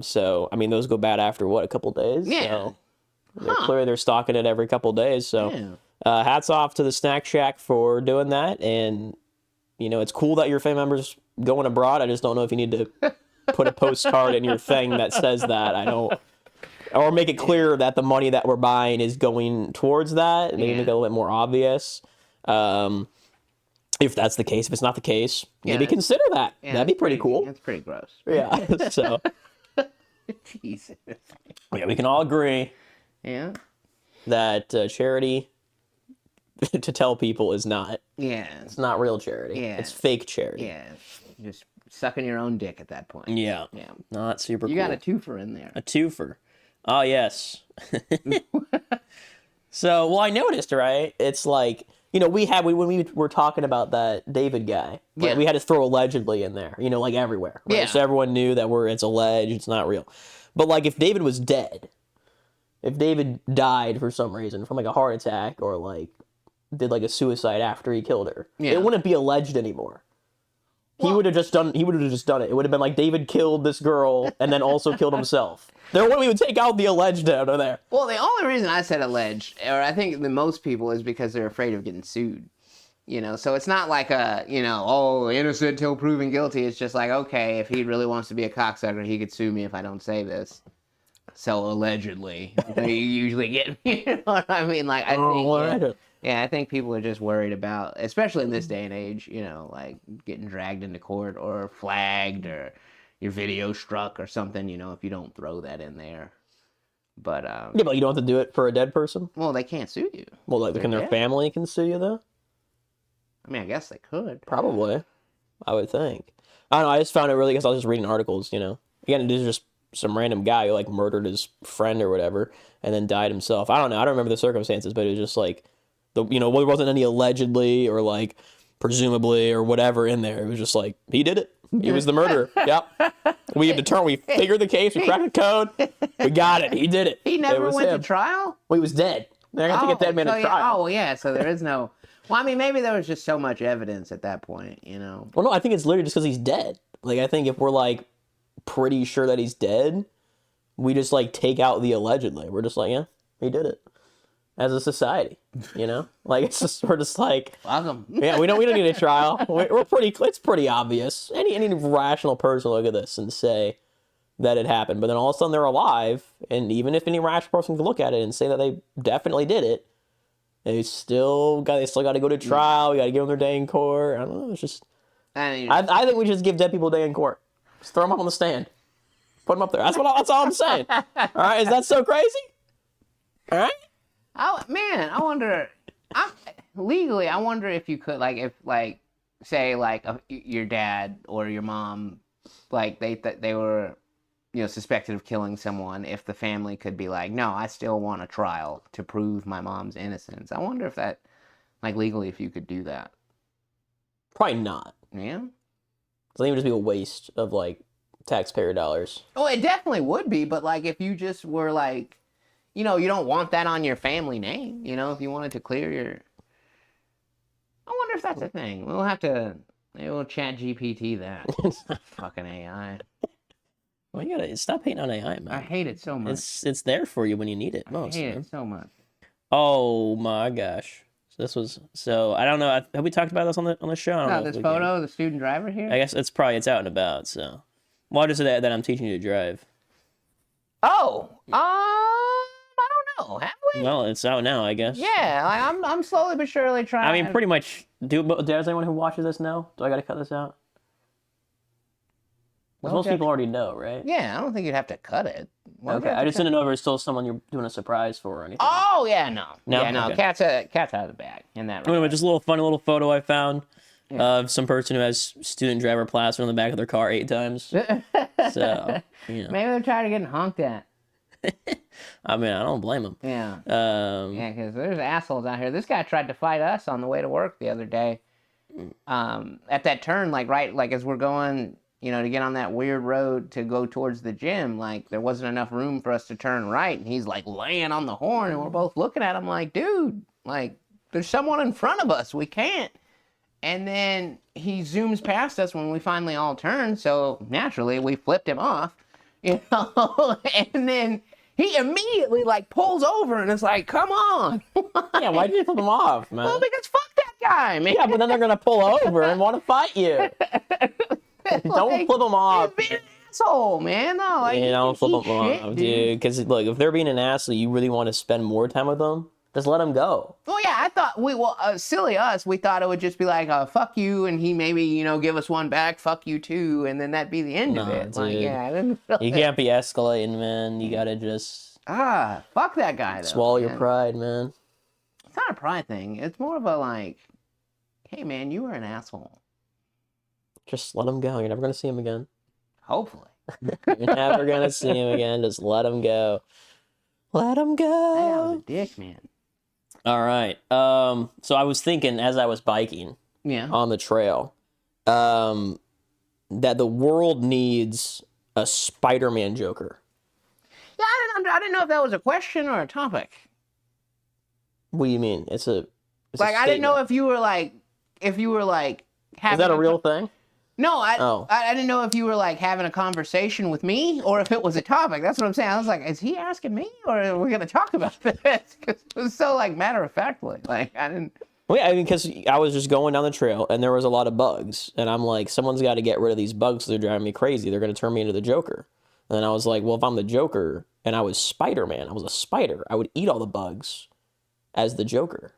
So I mean, those go bad after what, a couple days?
Yeah.
So clearly they're stocking it every couple days. So hats off to the Snack Shack for doing that. And it's cool that your family members going abroad. I just don't know if you need to put a postcard in your thing that says that. Or make it clear that the money that we're buying is going towards that. Maybe make it a little bit more obvious. If that's the case. If it's not the case, maybe consider that. That'd be pretty cool.
That's pretty gross.
Yeah. So.
Jesus.
Yeah, we can all agree.
Yeah.
That charity to tell people is not.
Yeah.
It's not real charity.
Yeah.
It's fake charity.
Yeah. Just sucking your own dick at that point.
Yeah. Yeah. Not super cool.
You got a twofer in there.
A twofer. Oh, yes. So, well, I noticed, right? It's like, when we were talking about that David guy, right? We had to throw allegedly in there, like everywhere. Right?
Yeah.
So everyone knew that it's alleged, it's not real. But like, if David was dead, if David died for some reason, from like a heart attack, or like did like a suicide after he killed her, it wouldn't be alleged anymore. He would have just done it. It would have been like, David killed this girl and then also killed himself. We would take out the alleged out of there.
Well, the only reason I said alleged, or I think the most people, is because they're afraid of getting sued. So it's not like innocent till proven guilty. It's just like, okay, if he really wants to be a cocksucker, he could sue me if I don't say this. So allegedly, you usually get, you know what I mean? Like, I think people are just worried about, especially in this day and age, like getting dragged into court or flagged or your video struck or something, if you don't throw that in there. But
but you don't have to do it for a dead person.
Well, they can't sue you.
Well, like, can their family can sue you though?
I mean, I guess they could.
Probably, I would think. I don't know. I just found it really, because I was just reading articles. Again, this is just some random guy who like murdered his friend or whatever, and then died himself. I don't know. I don't remember the circumstances, but it was just like there wasn't any allegedly or like presumably or whatever in there. It was just like, he did it. He was the murderer. Yep. We figured the case. We cracked the code. We got it. He did it.
He never went to trial?
Well, he was dead. They're going to get that man a trial.
Oh, well, yeah. So there is no... Well, I mean, maybe there was just so much evidence at that point,
Well, no, I think it's literally just because he's dead. Like, I think if we're, like, pretty sure that he's dead, we just, like, take out the allegedly. We're just like, yeah, he did it. As a society, like, it's just, we're just like,
welcome.
Yeah, we don't need a trial. It's pretty obvious. Any rational person will look at this and say that it happened, but then all of a sudden they're alive, and even if any rational person can look at it and say that they definitely did it, they still got to go to trial. You got to give them their day in court. I don't know. It's just, I think we should just give dead people a day in court. Just throw them up on the stand, put them up there. That's all I'm saying. All right, is that so crazy? All right.
Oh man, I wonder. Legally, I wonder if you could, say, your dad or your mom, like they were, suspected of killing someone. If the family could be like, no, I still want a trial to prove my mom's innocence. I wonder if that, legally, if you could do that.
Probably not.
Yeah.
I think it would just be a waste of taxpayer dollars.
Oh, it definitely would be. But if you just were you don't want that on your family name. If you wanted to clear your... I wonder if that's a thing. We'll have to... Maybe we'll chat GPT that. Fucking AI.
Well, you gotta stop hating on AI, man.
I hate it so much.
It's there for you when you need it most.
I hate it so much.
Oh my gosh. So I don't know. Have we talked about this on the show? I don't know
this photo of the student driver here?
I guess it's out and about, so... Well, I'll just say that I'm teaching you to drive.
Oh! I don't know. Have
Well, it's out now, I guess.
Yeah, like I'm slowly but surely trying.
I mean, pretty much. Does anyone who watches this know? Do I gotta cut this out? 'Cause most people already know, right?
Yeah, I don't think you'd have to cut it.
Okay, I just didn't know if there's still someone you're doing a surprise for or anything.
Oh yeah, no.
No?
Yeah, no.
Okay.
Cat's out of the bag in that.
Anyway, just a little funny little photo I found of some person who has student driver plaster on the back of their car 8 times. So, you know.
Maybe they're tired of getting honked at.
I mean, I don't blame them.
Yeah.
Yeah,
Yeah, because there's assholes out here. This guy tried to fight us on the way to work the other day. At that turn, like as we're going, to get on that weird road to go towards the gym, like there wasn't enough room for us to turn right, and he's like laying on the horn, and we're both looking at him like, dude, like there's someone in front of us, we can't. And then he zooms past us when we finally all turn, so naturally we flipped him off, and then he immediately like pulls over and is like, come on.
Yeah, why did you flip him off, man?
Well, because fuck that guy, man.
Yeah, but then they're gonna pull over and want to fight you. Don't flip them off.
He's being an asshole, man. No, like,
Don't flip them
shit,
off, dude. Because look, if they're being an asshole, you really want to spend more time with them. Just let them go.
Well, yeah, I thought silly us. We thought it would just be like, fuck you, and he maybe give us one back, fuck you too, and then that'd be the end of it.
Dude.
Like, yeah, I didn't feel
You can't be escalating, man. You gotta just
fuck that guy. Though,
swallow your pride, man.
It's not a pride thing. It's more of a like, hey, man, you were an asshole.
Just let him go. You're never gonna see him again.
Hopefully.
You're never gonna see him again. Just let him go. Let him
That guy was
go.
a dick, man.
All right. So I was thinking as I was biking
Yeah.
on the trail, that the world needs a Spider-Man Joker.
Yeah, I didn't know if that was a question or a topic.
What do you mean? It's a
I didn't know if you were like having.
Is that a real thing?
No, I didn't know if you were like having a conversation with me or if it was a topic. That's what I'm saying. I was like, is he asking me or are we going to talk about this? Because it was so like matter of factly. Like I didn't.
Well, yeah, I mean, because I was just going down the trail and there was a lot of bugs, and I'm like, someone's got to get rid of these bugs. They're driving me crazy. They're going to turn me into the Joker. And then I was like, well, if I'm the Joker and I was Spider-Man, I was a spider, I would eat all the bugs as the Joker.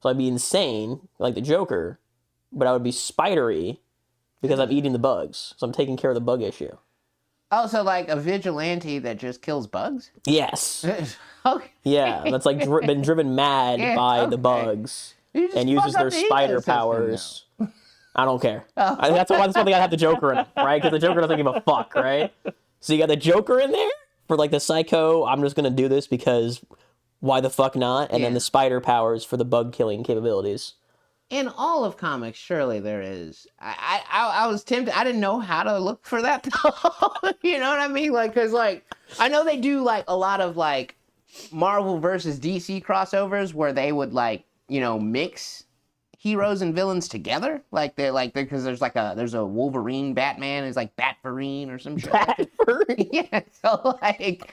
So I'd be insane like the Joker, but I would be spidery because I'm eating the bugs. So I'm taking care of the bug issue.
Oh, so like a vigilante that just kills bugs?
Yes.
Okay.
Yeah, that's like been driven mad by the bugs and uses their spider powers. I don't care. That's why they got to have the Joker in it, right? Because the Joker doesn't give a fuck, right? So you got the Joker in there for like the psycho, I'm just going to do this because why the fuck not? And then the spider powers for the bug killing capabilities.
In all of comics, surely there is. I was tempted. I didn't know how to look for that. You know what I mean? Like, because like I know they do like a lot of like Marvel versus DC crossovers where they would like mix heroes and villains together. Because there's a Wolverine Batman is like Batverine or some shit.
Batverine?
Yeah. So like.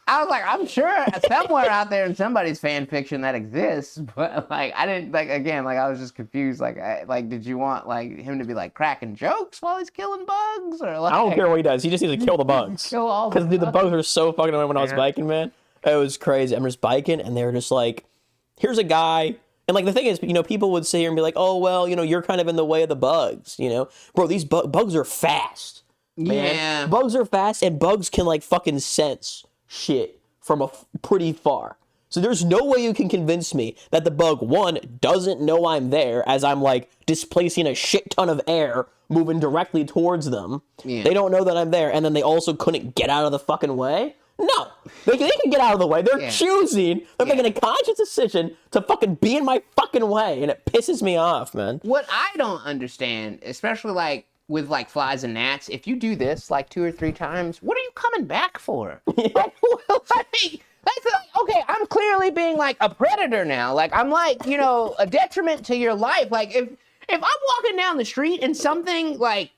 I was like, I'm sure somewhere out there in somebody's fan fiction that exists, but like, I didn't I was just confused. Did you want like him to be like cracking jokes while he's killing bugs, or like?
I don't care what he does. He just needs to kill the bugs.
Kill all
because the bugs were so fucking annoying when I was biking, man. It was crazy. I'm just biking, and they were just like, "Here's a guy." And like the thing is, people would sit here and be like, "Oh well, you're kind of in the way of the bugs." Bro, these bugs are fast. Man.
Yeah,
bugs are fast, and bugs can like fucking sense shit from pretty far. So there's no way you can convince me that the bug, one, doesn't know I'm there as I'm like displacing a shit ton of air moving directly towards them. Yeah. They don't know that I'm there, and then they also couldn't get out of the fucking way. No, they can get out of the way. They're choosing, they're making a conscious decision to fucking be in my fucking way, and it pisses me off, man.
What I don't understand, especially like with like flies and gnats, if you do this like 2 or 3 times, what are you coming back for? Okay, I'm clearly being like a predator now. Like I'm like, a detriment to your life. Like if I'm walking down the street and something like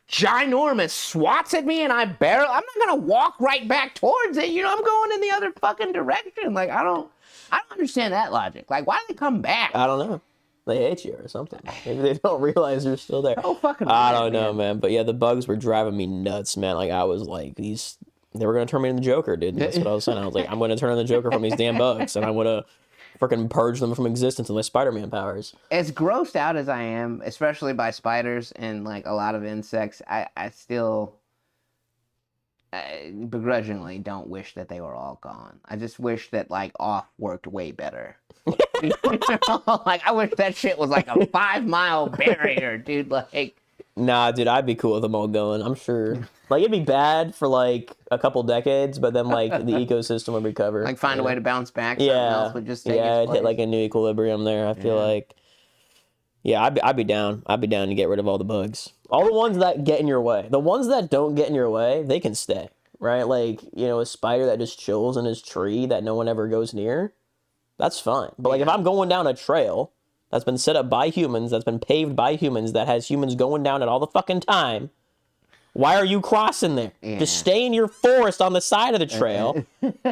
ginormous swats at me and I'm not gonna walk right back towards it. I'm going in the other fucking direction. Like I don't understand that logic. Like why do they come back?
I don't know. They hate you or something. Maybe they don't realize you're still there.
Oh, fucking
I don't know, man. But yeah, the bugs were driving me nuts, man. Like I was like, these they were gonna turn me into the Joker, dude. That's what I was saying. I was like, I'm gonna turn into the Joker from these damn bugs, and I'm gonna freaking purge them from existence with my Spider-Man powers.
As grossed out as I am, especially by spiders and like a lot of insects, I still begrudgingly don't wish that they were all gone. I just wish that like off worked way better. You know? Like I wish that shit was like a 5-mile barrier, dude. Like,
Nah, dude, I'd be cool with them all going. I'm sure. Like it'd be bad for like a couple decades, but then like the ecosystem would recover.
like find a way to bounce back. Something else would just take its
it'd
place.
hit like a new equilibrium there. I feel like. Yeah, I'd be down. I'd be down to get rid of all the bugs. All the ones that get in your way. The ones that don't get in your way, they can stay, right? Like, you know, a spider that just chills in his tree that no one ever goes near, that's fine. But like if I'm going down a trail that's been set up by humans, that's been paved by humans, that has humans going down it all the fucking time, why are you crossing there? Just stay in your forest on the side of the trail.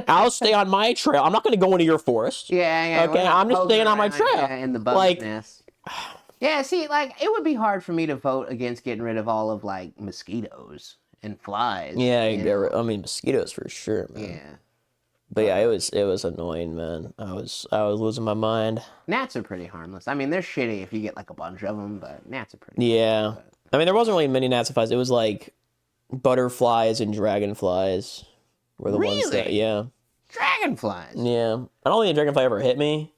I'll stay on my trail. I'm not going to go into your forest.
Yeah.
Okay, I'm just staying on my trail.
In the bug's nest. Yeah, see, like, it would be hard for me to vote against getting rid of all of, like, mosquitoes and flies.
Yeah, I mean, mosquitoes for sure, man.
Yeah.
But yeah, it was annoying, man. I was losing my mind.
Gnats are pretty harmless. I mean, they're shitty if you get, like, a bunch of them, but gnats are pretty
Yeah.
good.
I mean, there wasn't really many gnats. It was, like, butterflies and dragonflies were the ones that, yeah.
Dragonflies?
Yeah. I don't think a dragonfly ever hit me.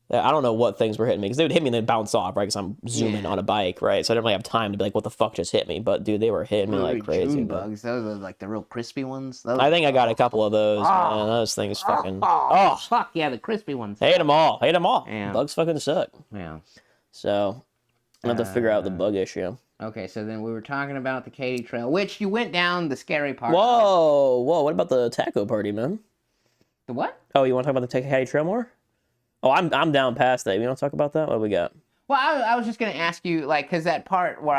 I don't know what things were hitting me, because they would hit me and then bounce off, right? Because I'm zooming on a bike, right? So I didn't really have time to be like, what the fuck just hit me? But dude, they were hitting me like crazy.
June bugs, those are like the real crispy ones. Those,
I think I got a couple of those, man. Those things fucking...
Oh, fuck yeah, the crispy ones.
Hate them all.
Yeah.
Bugs fucking suck.
Yeah.
So I have to figure out the bug issue.
Okay, so then we were talking about the Katy Trail, which you went down the scary part.
Whoa, what about the taco party, man?
The what?
Oh, you want to talk about the Katy Trail more? Oh, I'm down past that. You want to talk about that? What do we got?
Well, I was just going to ask you, like, because that part where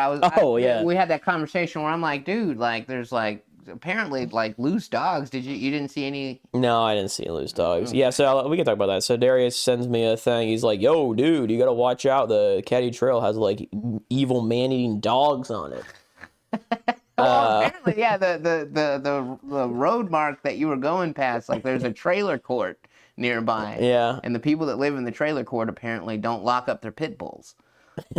yeah.
We had that conversation where I'm like, dude, like, there's, like, apparently, like, loose dogs. You didn't see any?
No, I didn't see loose dogs. Yeah, so we can talk about that. So Darius sends me a thing. He's like, yo, dude, you got to watch out. The Katy Trail has, like, evil man-eating dogs on it.
Well, apparently, yeah, the road mark that you were going past, like, there's a trailer court nearby.
Yeah.
And the people that live in the trailer court apparently don't lock up their pit bulls.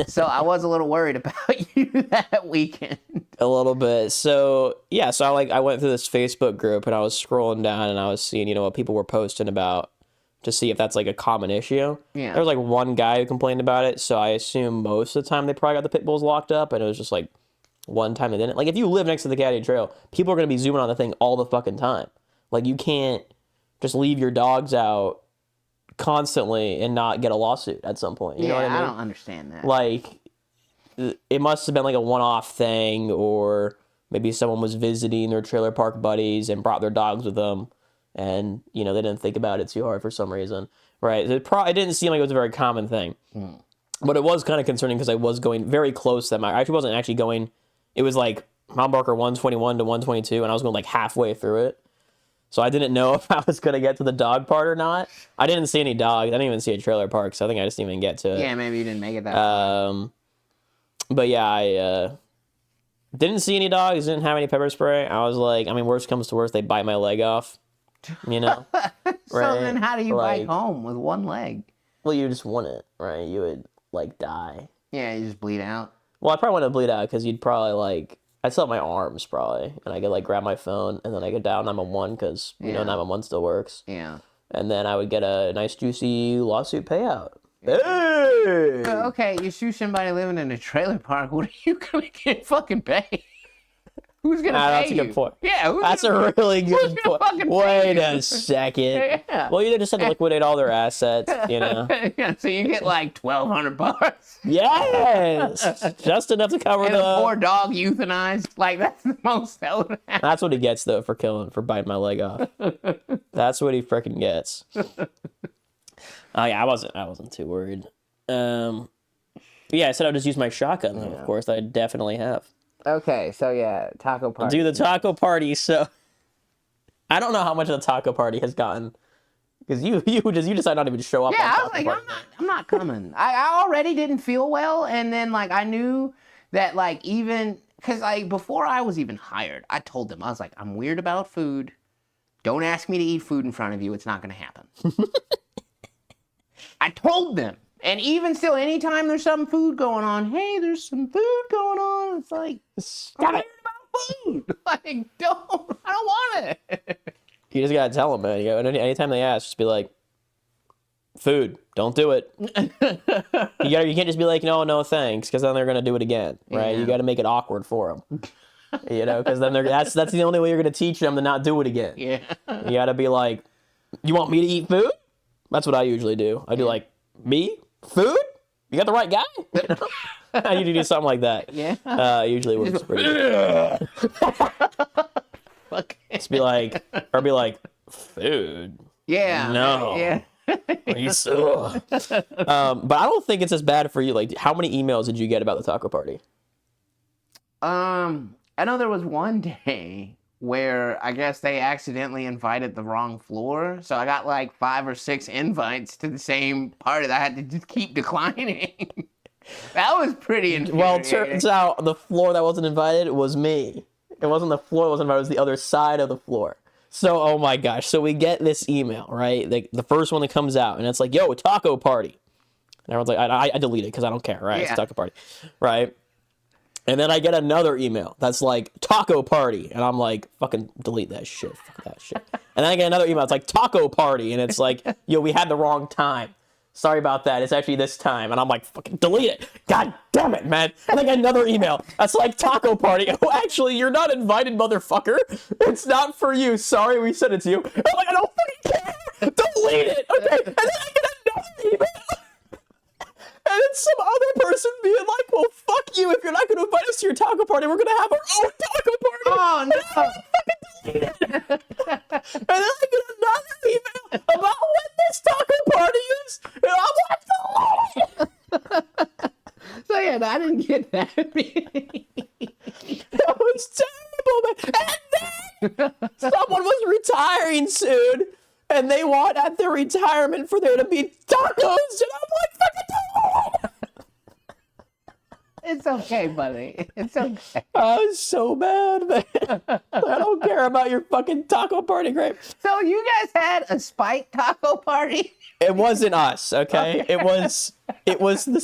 So I was a little worried about you that weekend.
A little bit. So yeah, so I went through this Facebook group and I was scrolling down and I was seeing, what people were posting about to see if that's like a common issue.
Yeah.
There was like one guy who complained about it, so I assume most of the time they probably got the pit bulls locked up, and it was just like one time they didn't. Like if you live next to the Katy Trail, people are gonna be zooming on the thing all the fucking time. Like you can't just leave your dogs out constantly and not get a lawsuit at some point. You know what I mean?
I don't understand that.
Like, it must have been like a one-off thing, or maybe someone was visiting their trailer park buddies and brought their dogs with them, and, they didn't think about it too hard for some reason. Right? It didn't seem like it was a very common thing. But it was kind of concerning because I was going very close to them. I actually wasn't actually going... It was like Mount Barker 121 to 122, and I was going like halfway through it. So I didn't know if I was going to get to the dog part or not. I didn't see any dogs. I didn't even see a trailer park, so I think I just didn't even get to it.
Yeah, maybe you didn't make it that far.
But yeah, I didn't see any dogs, didn't have any pepper spray. I was like, worst comes to worst, they bite my leg off,
So
right?
then how do you bike home with one leg?
Well, you just wouldn't, right? You would, like, die.
Yeah, you just bleed out.
Well, I probably wouldn't bleed out because you'd probably, like... I'd still have my arms, probably, and I could, like, grab my phone, and then I could dial 911, because, 911 still works.
Yeah.
And then I would get a nice, juicy lawsuit payout. Hey!
Okay, you sue somebody living in a trailer park, what are you going to get fucking paid? Who's going to pay
That's a
you?
good point.
Yeah,
that's a really good point. Wait a second.
Yeah.
Well, you just have to liquidate all their assets,
Yeah, so you get like $1,200.
Yes! Just enough to cover
And a poor dog euthanized. Like, that's the most that would happen.
That's what he gets, though, for biting my leg off. That's what he freaking gets. Oh, yeah, I wasn't too worried. Yeah, I said I'd just use my shotgun, though, of course. I definitely have.
Okay, so yeah, taco party.
Do the taco party, so... I don't know how much of the taco party has gotten... Because you decided not to even show up.
Yeah,
on
I was like, I'm not coming. I already didn't feel well, and then like I knew that like even because like before I was even hired, I told them, I was like, I'm weird about food. Don't ask me to eat food in front of you. It's not going to happen. I told them. And even still, anytime there's some food going on, hey, there's some food going on. It's like,
Stop it.
about food. Like, I don't want it.
You just gotta tell them, man. You know, anytime they ask, just be like, food, don't do it. You can't just be like, no, thanks, because then they're gonna do it again, right?
Yeah.
You got to make it awkward for them, you know, because then that's the only way you're gonna teach them to not do it again.
Yeah.
You got to be like, you want me to eat food? That's what I usually do. I do like, me? Food? You got the right guy? You know? I usually do something like that.
Yeah.
Usually works pretty good.
Fuck.
Just be like, food.
Yeah.
No.
Yeah.
But I don't think it's as bad for you. Like, how many emails did you get about the taco party?
I know there was one day where I guess they accidentally invited the wrong floor. So I got like 5 or 6 invites to the same party that I had to just keep declining. That was pretty infuriating.
Well, it turns out the floor that wasn't invited was me. It wasn't the floor that wasn't invited, it was the other side of the floor. So, oh my gosh. So we get this email, right? Like the first one that comes out, and it's like, yo, a taco party. And everyone's like, I delete it because I don't care, right? It's a taco party, right? And then I get another email that's like, taco party. And I'm like, fucking delete that shit. Fuck that shit. And then I get another email. It's like, taco party. And it's like, yo, we had the wrong time. Sorry about that. It's actually this time. And I'm like, fucking delete it. God damn it, man. And I get another email that's like, taco party. Oh, actually, you're not invited, motherfucker. It's not for you. Sorry, we sent it to you. I'm like, I don't fucking care. Delete it. Okay. And then I get another email. And then some other person being like, well, fuck you. If you're not going to invite us to your taco party, we're going to have our own taco party.
Oh, no.
And then I get another email about what this taco party is. And I'm like,
So, yeah, I didn't get that.
that was terrible, man. And then someone was retiring soon. And they want at their retirement for there to be tacos. And I'm like, fucking tacos.
It's okay, buddy. It's okay.
I was so bad, man. I don't care about your fucking taco party, Grape.
So you guys had a spike taco party?
It wasn't us, okay? It was the...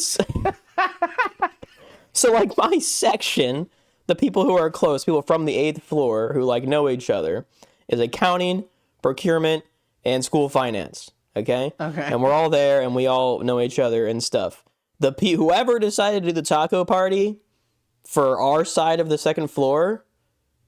So, like, my section, the people who are close, people from the 8th floor who, like, know each other, is accounting, procurement, and school finance, okay?
Okay.
And we're all there, and we all know each other and stuff. Whoever decided to do the taco party for our side of the 2nd floor,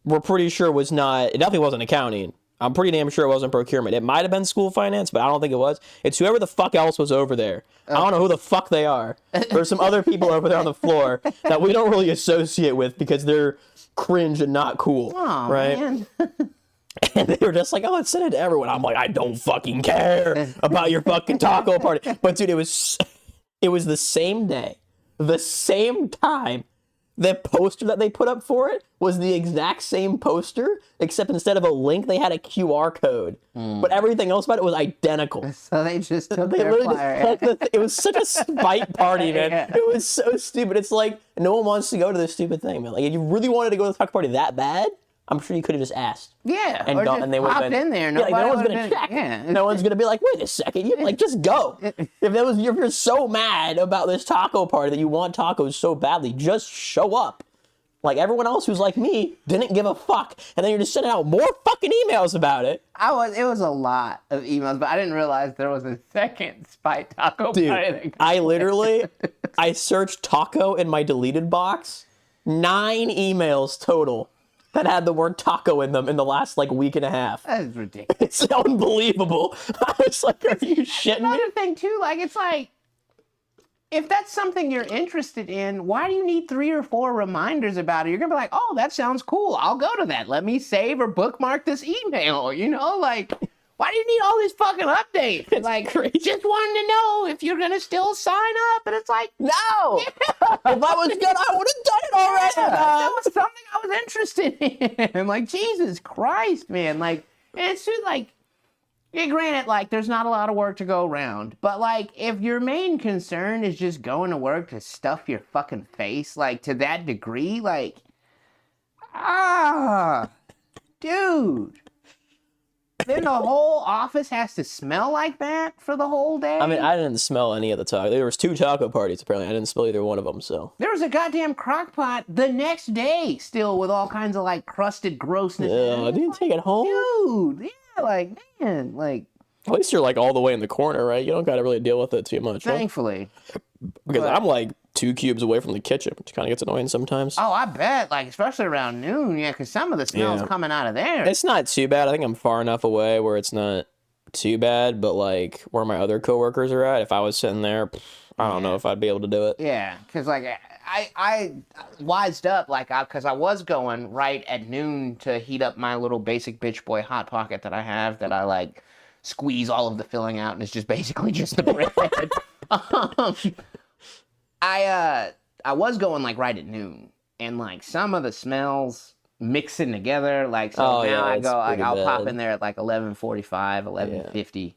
we're pretty sure it definitely wasn't accounting. I'm pretty damn sure it wasn't procurement. It might have been school finance, but I don't think it was. It's whoever the fuck else was over there. I don't know who the fuck they are. There's some other people over there on the floor that we don't really associate with because they're cringe and not cool, right?
Man.
And they were just like, oh, let's send it to everyone. I'm like, I don't fucking care about your fucking taco party. But dude, it was the same day, the same time. The poster that they put up for it was the exact same poster, except instead of a link, they had a QR code. But everything else about it was identical.
So they just took
They
their
literally
flyer.
it was such a spite party, man.
Yeah.
It was so stupid. It's like, no one wants to go to this stupid thing, man. Like, if you really wanted to go to the taco party that bad, I'm sure you could have just asked.
Yeah,
And
or
gone,
just
and they would
popped
have been
in there.
Yeah, like, no
Nobody
one's
would've
gonna
been-
check.
yeah.
No one's gonna be like, wait a second. You like just go. If you're so mad about this taco party that you want tacos so badly, just show up. Like everyone else who's like me didn't give a fuck, and then you're just sending out more fucking emails about it.
It was a lot of emails, but I didn't realize there was a second spike taco party.
Dude, I searched taco in my deleted box. 9 emails total that had the word taco in them in the last like week and a half.
That is ridiculous.
It's unbelievable. I was like, are you shitting me?
Another thing too, like it's like, if that's something you're interested in, why do you need 3 or 4 reminders about it? You're gonna be like, oh, that sounds cool. I'll go to that. Let me save or bookmark this email. You know, like, why do you need all these fucking updates?
It's
like,
crazy.
just wanting to know if you're gonna still sign up. And it's like,
No! If I was good, I would have done it already.
that was something I was interested in. I'm like, Jesus Christ, man. Like, it's just like, yeah, granted, like, there's not a lot of work to go around, but, like, if your main concern is just going to work to stuff your fucking face, like, to that degree, like, Ah, dude. Then the whole office has to smell like that for the whole day?
I mean, I didn't smell any of the taco. There was 2 taco parties, apparently. I didn't smell either one of them, so.
There was a goddamn crock pot the next day still with all kinds of, like, crusted grossness.
Yeah, I didn't take it home.
Dude, yeah, like, man, like...
At least you're, like, all the way in the corner, right? You don't gotta really deal with it too much, huh?
Thankfully.
Because I'm, like, 2 cubes away from the kitchen, which kind of gets annoying sometimes.
Oh, I bet, like, especially around noon, yeah, because some of the smell's coming out of there.
It's not too bad. I think I'm far enough away where it's not too bad, but, like, where my other coworkers are at, if I was sitting there, I don't know if I'd be able to do it.
Yeah, because, like, I wised up, like, because I was going right at noon to heat up my little basic bitch boy Hot Pocket that I have, that I, like, squeeze all of the filling out, and it's just basically just the bread. I was going, like, right at noon, and, like, some of the smells mixing together, like, so now I go, like, I'll pop in there at, like, 11:45, 11:50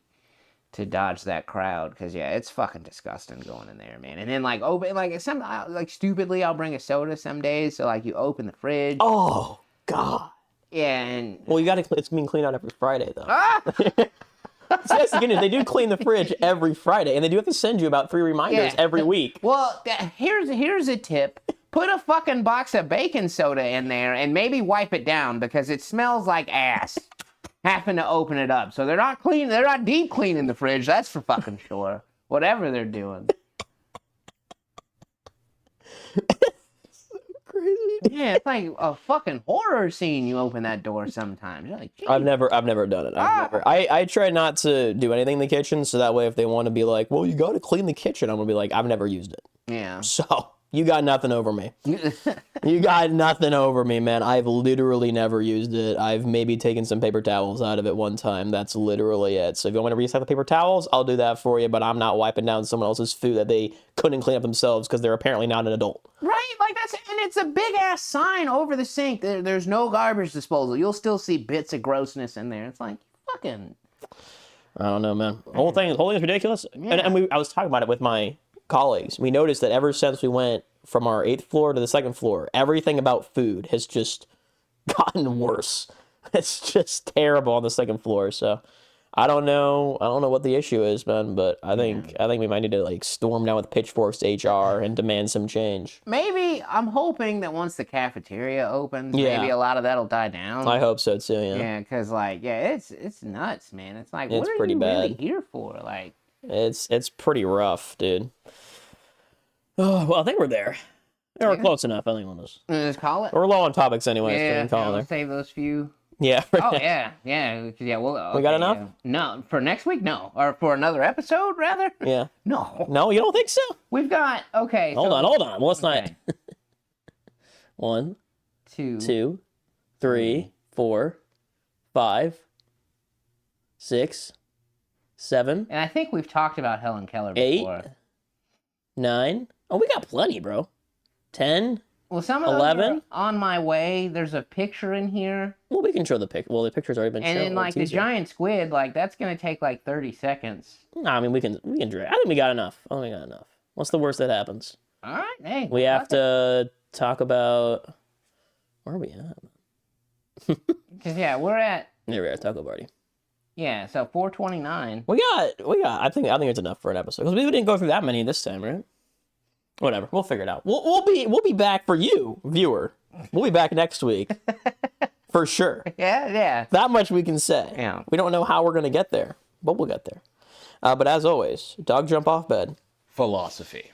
to dodge that crowd, because, yeah, it's fucking disgusting going in there, man. And then, like, open, like, stupidly, I'll bring a soda some days, so, like, you open the fridge.
Oh, God.
Yeah, and...
Well, you gotta, it's being cleaned out every Friday, though.
Ah!
So that's the good news. They do clean the fridge every Friday, and they do have to send you about 3 reminders every week.
Well, here's a tip. Put a fucking box of baking soda in there and maybe wipe it down, because it smells like ass having to open it up. So they're not deep cleaning the fridge, that's for fucking sure. Whatever they're doing.
Crazy.
Yeah, it's like a fucking horror scene. You open that door sometimes. You're like,
I've never done it. I try not to do anything in the kitchen, so that way if they want to be like, well, you got to clean the kitchen, I'm gonna be like, I've never used it.
Yeah.
So you got nothing over me. You got nothing over me, man. I've literally never used it. I've maybe taken some paper towels out of it one time. That's literally it. So if you want to recycle paper towels, I'll do that for you, but I'm not wiping down someone else's food that they couldn't clean up themselves because they're apparently not an adult.
Right, like and it's a big ass sign over the sink. There's no garbage disposal. You'll still see bits of grossness in there. It's like, fucking...
I don't know, man. The whole thing is ridiculous. Yeah. And I was talking about it with my colleagues. We noticed that ever since we went from our 8th floor to the 2nd floor, everything about food has just gotten worse. It's just terrible on the 2nd floor. So I don't know what the issue is, man, but I think we might need to, like, storm down with pitchforks to HR and demand some change.
Maybe I'm hoping that once the cafeteria opens, maybe a lot of that'll die down.
I hope so too. Yeah.
Yeah, because, like, it's nuts, man. It's like, what are
pretty
you
bad.
really here for? Like,
it's pretty rough, dude. Oh, well, I think we're there. Yeah, we're close enough. I think we'll
just call it.
We're low on topics anyway.
Yeah,
so
we'll save those few.
Yeah.
Oh yeah. We
got enough?
Yeah. No, for next week, no, or for another episode, rather.
Yeah.
No.
No, you don't think so?
We've got
Hold on. Well, let's not. 1, 2, 3, 4, 5, 6, 7.
And I think we've talked about Helen Keller
8,
before.
9. Oh, we got plenty, bro. 10.
Well, some of
11?
those are on my way. There's a picture in here.
Well, we can show the pic. Well, the picture's already been shown.
And then, like, the giant squid, like, that's going to take, like, 30 seconds.
No, I mean, we can drag. I think we got enough. What's the worst that happens?
All right, hey.
We have to talk about... Where are we at?
Because, yeah, we're at...
There we are, Taco Party.
Yeah, so 429.
We got. I think it's enough for an episode because we didn't go through that many this time, right? Whatever, we'll figure it out. We'll be back for you, viewer. We'll be back next week for sure.
Yeah.
That much we can say.
Yeah.
We don't know how we're gonna get there, but we'll get there. But as always, dog jump off bed.
Philosophy.